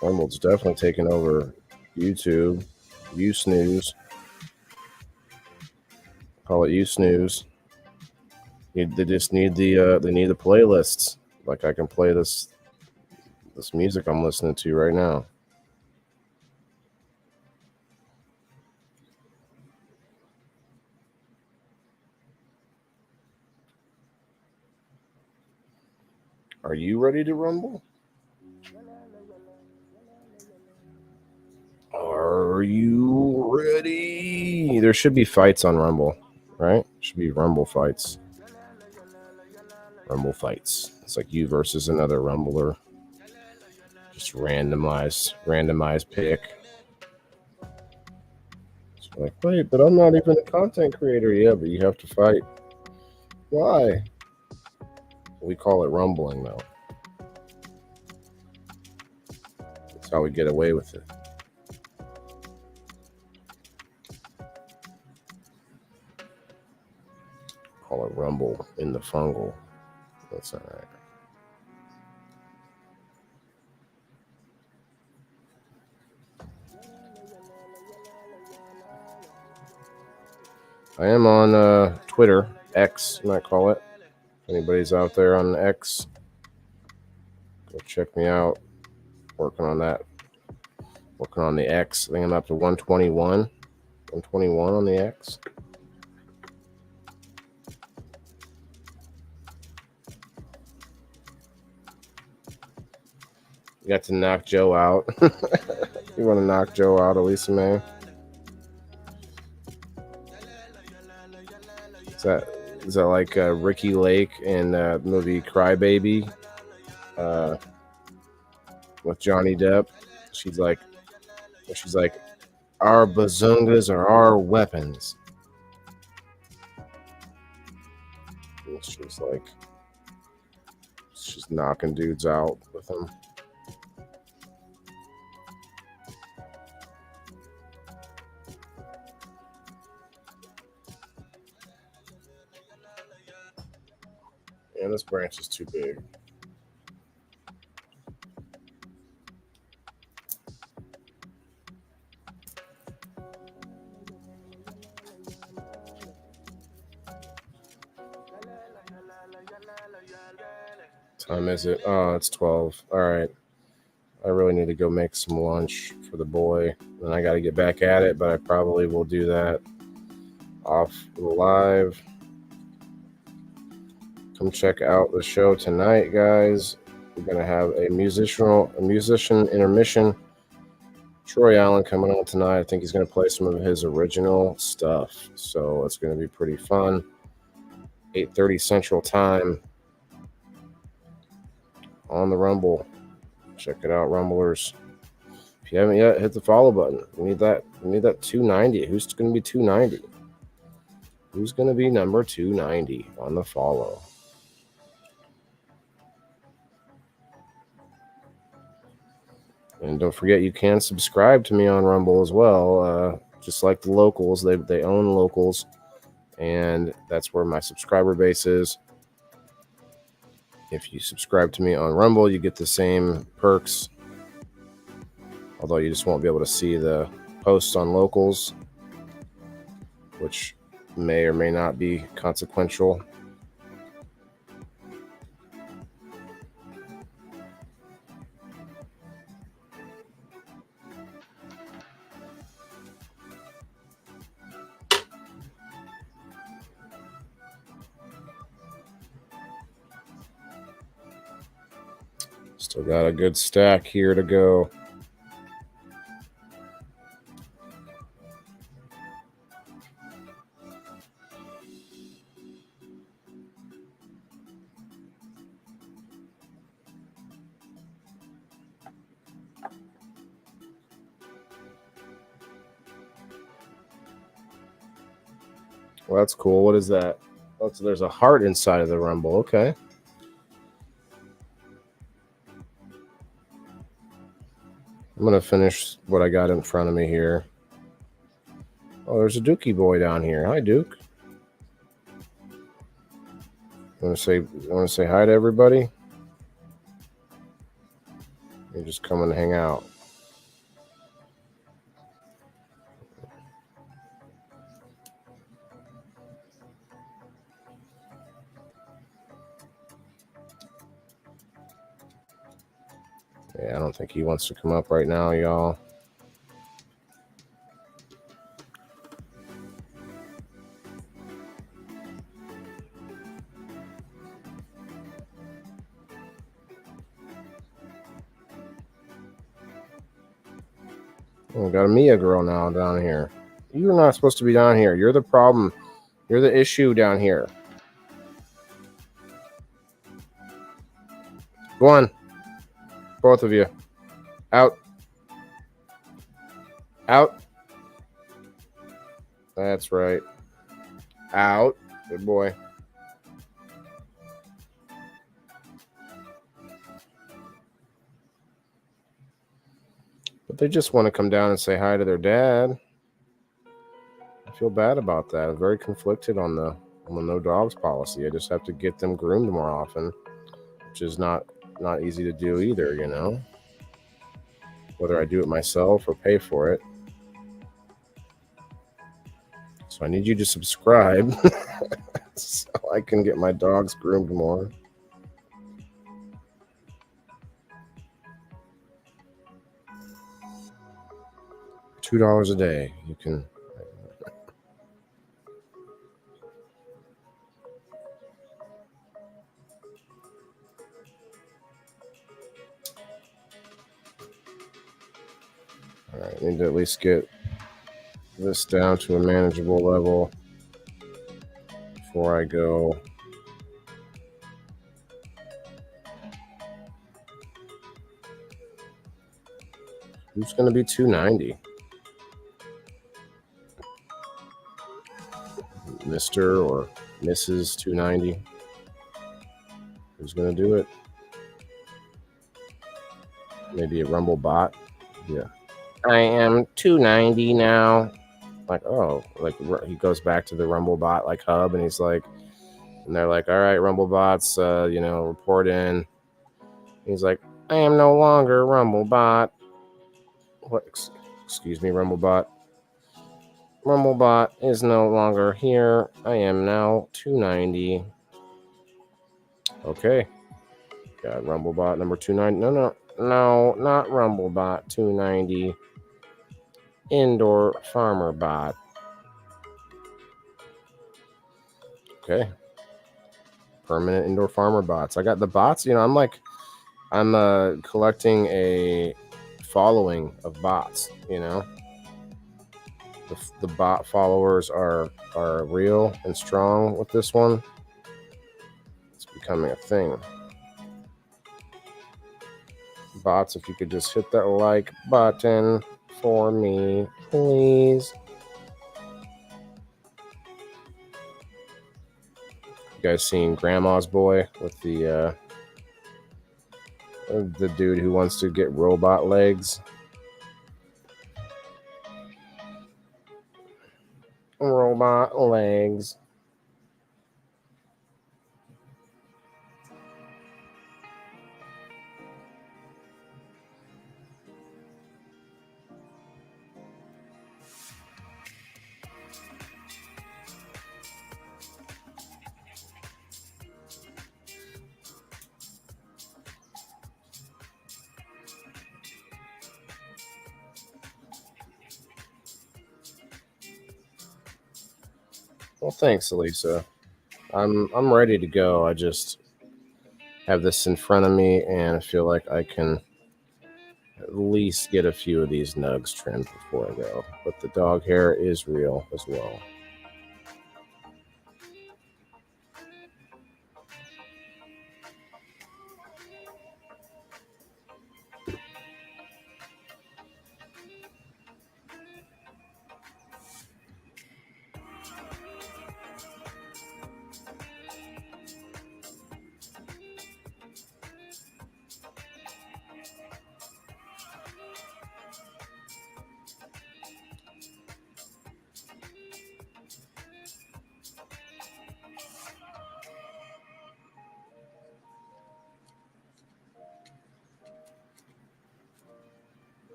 Rumble's definitely taking over YouTube. You snooze. Call it you snooze. They just need the playlists. Like I can play this music I'm listening to right now. Are you ready to rumble? Are you ready? There should be fights on Rumble, right? Should be Rumble fights. Rumble fights. It's like you versus another Rumbler. Just randomized pick. It's like, wait, but I'm not even a content creator. Yeah, but you have to fight. Why? We call it rumbling, though. That's how we get away with it. Call it rumble in the fungal. That's all right. I am on Twitter, X, you might call it. If anybody's out there on X, go check me out. Working on that. Working on the X. I think I'm up to 121. 121 on the X. You got to knock Joe out. You want to knock Joe out, Elisa May? Is that like Ricky Lake in the movie Crybaby with Johnny Depp? She's like, our bazungas are our weapons. And she's knocking dudes out with them. And this branch is too big. Time is it? Oh, it's 12. All right. I really need to go make some lunch for the boy. And I got to get back at it, but I probably will do that off the live. Come check out the show tonight, guys. We're going to have a musician intermission. Troy Allen coming on tonight. I think he's going to play some of his original stuff. So it's going to be pretty fun. 8:30 Central Time on the Rumble. Check it out, Rumblers. If you haven't yet, hit the follow button. We need that 290. Who's going to be 290? Who's going to be number 290 on the follow? And don't forget, you can subscribe to me on Rumble as well. Just like the locals, they own locals, and that's where my subscriber base is. If you subscribe to me on Rumble, you get the same perks, although you just won't be able to see the posts on locals, which may or may not be consequential. Still got a good stack here to go. Well, that's cool. What is that? Oh, so there's a heart inside of the Rumble. Okay. I'm going to finish what I got in front of me here. Oh, there's a Dookie boy down here. Hi, Duke. Want to say hi to everybody? You're just coming to hang out. Yeah, I don't think he wants to come up right now, y'all. We got a Mia girl now down here. You're not supposed to be down here. You're the problem. You're the issue down here. Go on. Both of you. Out. Out. That's right. Out. Good boy. But they just want to come down and say hi to their dad. I feel bad about that. I'm very conflicted on the no dogs policy. I just have to get them groomed more often, which is not easy to do either, you know. Whether I do it myself or pay for it. So I need you to subscribe so I can get my dogs groomed more. $2 a day. You can. All right, I need to at least get this down to a manageable level before I go. Who's going to be 290? Mr. or Mrs. 290? Who's going to do it? Maybe a Rumble bot? Yeah. I am 290 now. Like, oh, like he goes back to the Rumble bot like hub, and he's like, and they're like, all right, Rumble bots, report in. He's like, I am no longer Rumble bot. What? Excuse me, Rumble bot. Rumble bot is no longer here. I am now 290. Okay. Got Rumble bot number 290. No, not Rumblebot 290. Indoor farmer bot. Okay. Permanent indoor farmer bots. I got the bots. I'm collecting a following of bots. The bot followers are real and strong with this one. It's becoming a thing. Bots, if you could just hit that like button for me, please. You guys seen Grandma's Boy with the dude who wants to get robot legs? Robot legs. Well, thanks, Elisa. I'm ready to go. I just have this in front of me, and I feel like I can at least get a few of these nugs trimmed before I go. But the dog hair is real as well.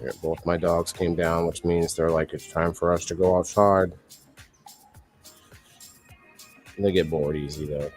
Yeah, both my dogs came down, which means they're like, it's time for us to go outside. They get bored easy, though.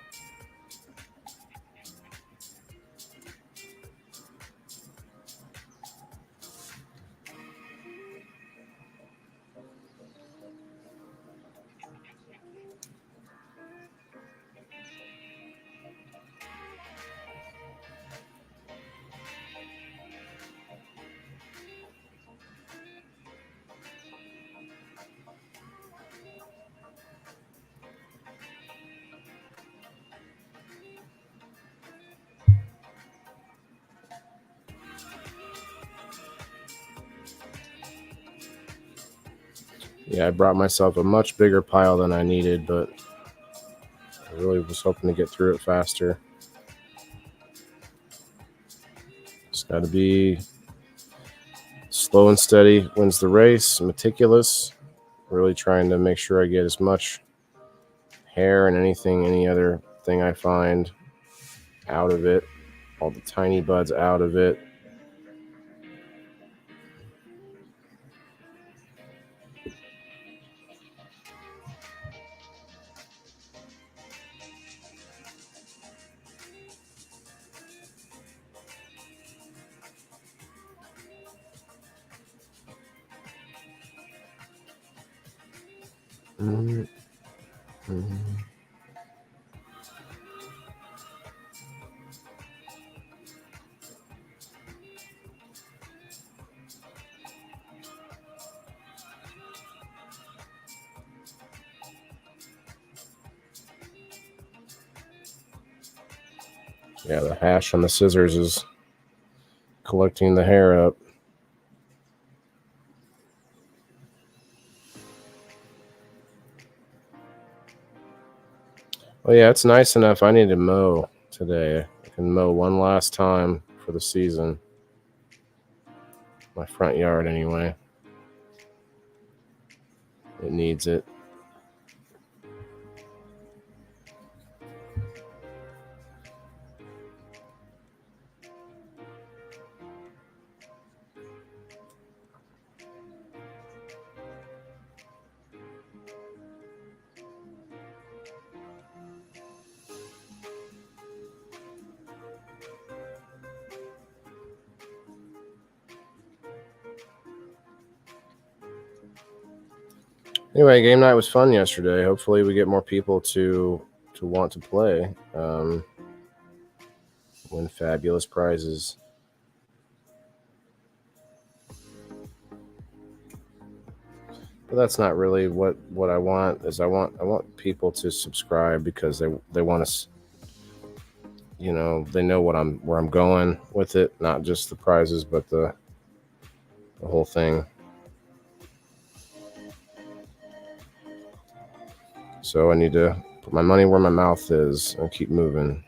Yeah, I brought myself a much bigger pile than I needed, but I really was hoping to get through it faster. Just got to be slow and steady wins the race, meticulous, really trying to make sure I get as much hair and any other thing I find out of it, all the tiny buds out of it. Mm-hmm. Yeah, the hash on the scissors is collecting the hair up. Oh yeah, it's nice enough. I need to mow today. I can mow one last time for the season. My front yard, anyway. It needs it. Anyway, game night was fun yesterday. Hopefully, we get more people to want to play. Win fabulous prizes. But that's not really what I want. Is I want people to subscribe because they want to. They know where I'm going with it, not just the prizes, but the whole thing. So I need to put my money where my mouth is and keep moving.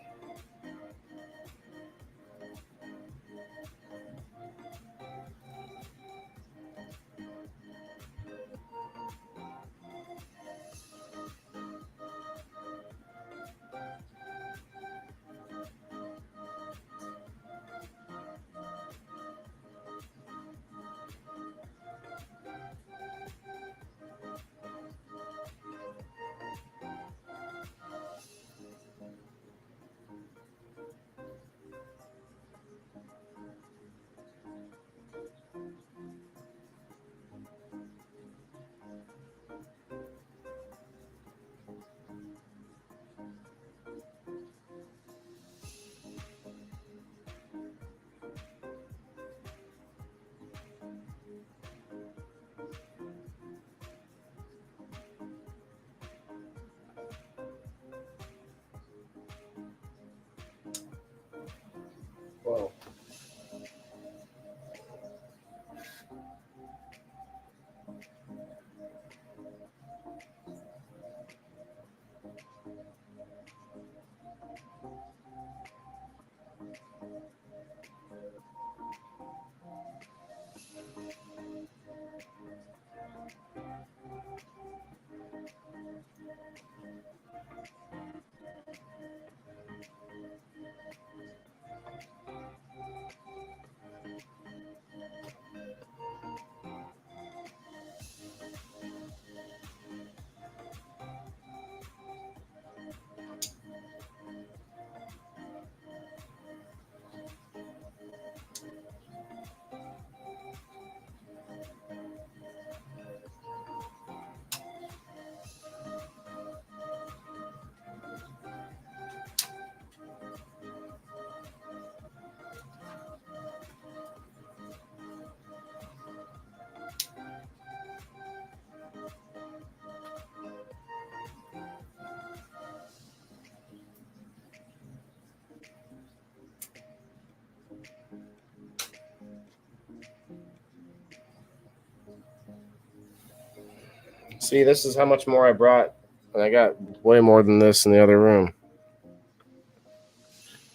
See, this is how much more I brought. And I got way more than this in the other room.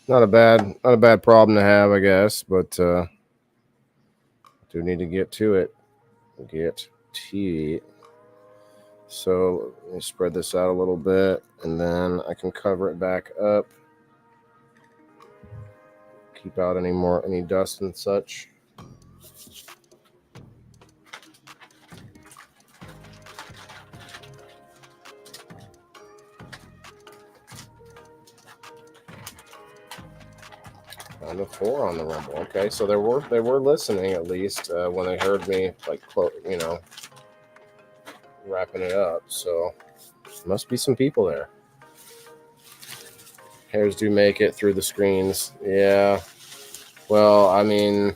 Not a bad problem to have, I guess, but do need to get to it. Get to it. So let me spread this out a little bit, and then I can cover it back up. Keep out any dust and such. On the 4 on the Rumble. Okay, so they were listening at least when they heard me wrapping it up. So must be some people there. Hairs do make it through the screens. Yeah. Well, I mean,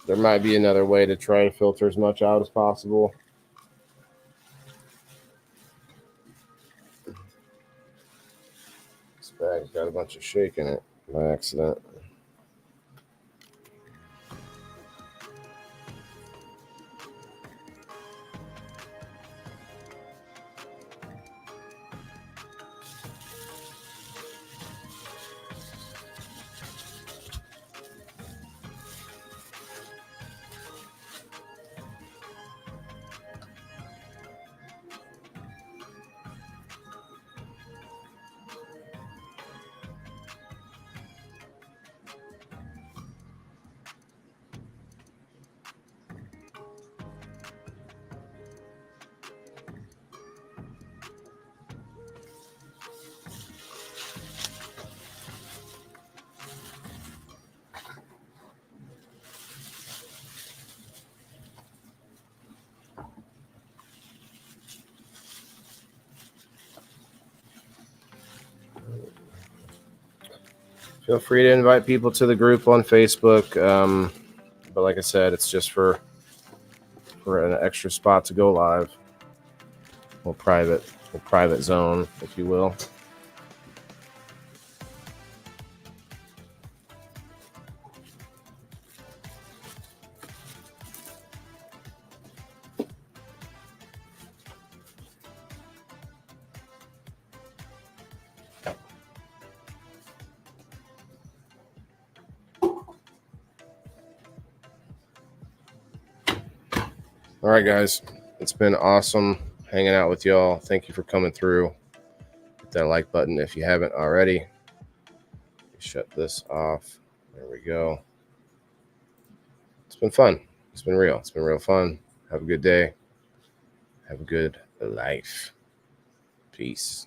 there might be another way to try and filter as much out as possible. This bag's got a bunch of shake in it by accident. Feel free to invite people to the group on Facebook. But like I said, it's just for an extra spot to go live. A private zone, if you will. All right, guys. It's been awesome hanging out with y'all. Thank you for coming through. Hit that like button if you haven't already. Shut this off. There we go. It's been fun. It's been real. It's been real fun. Have a good day. Have a good life. Peace.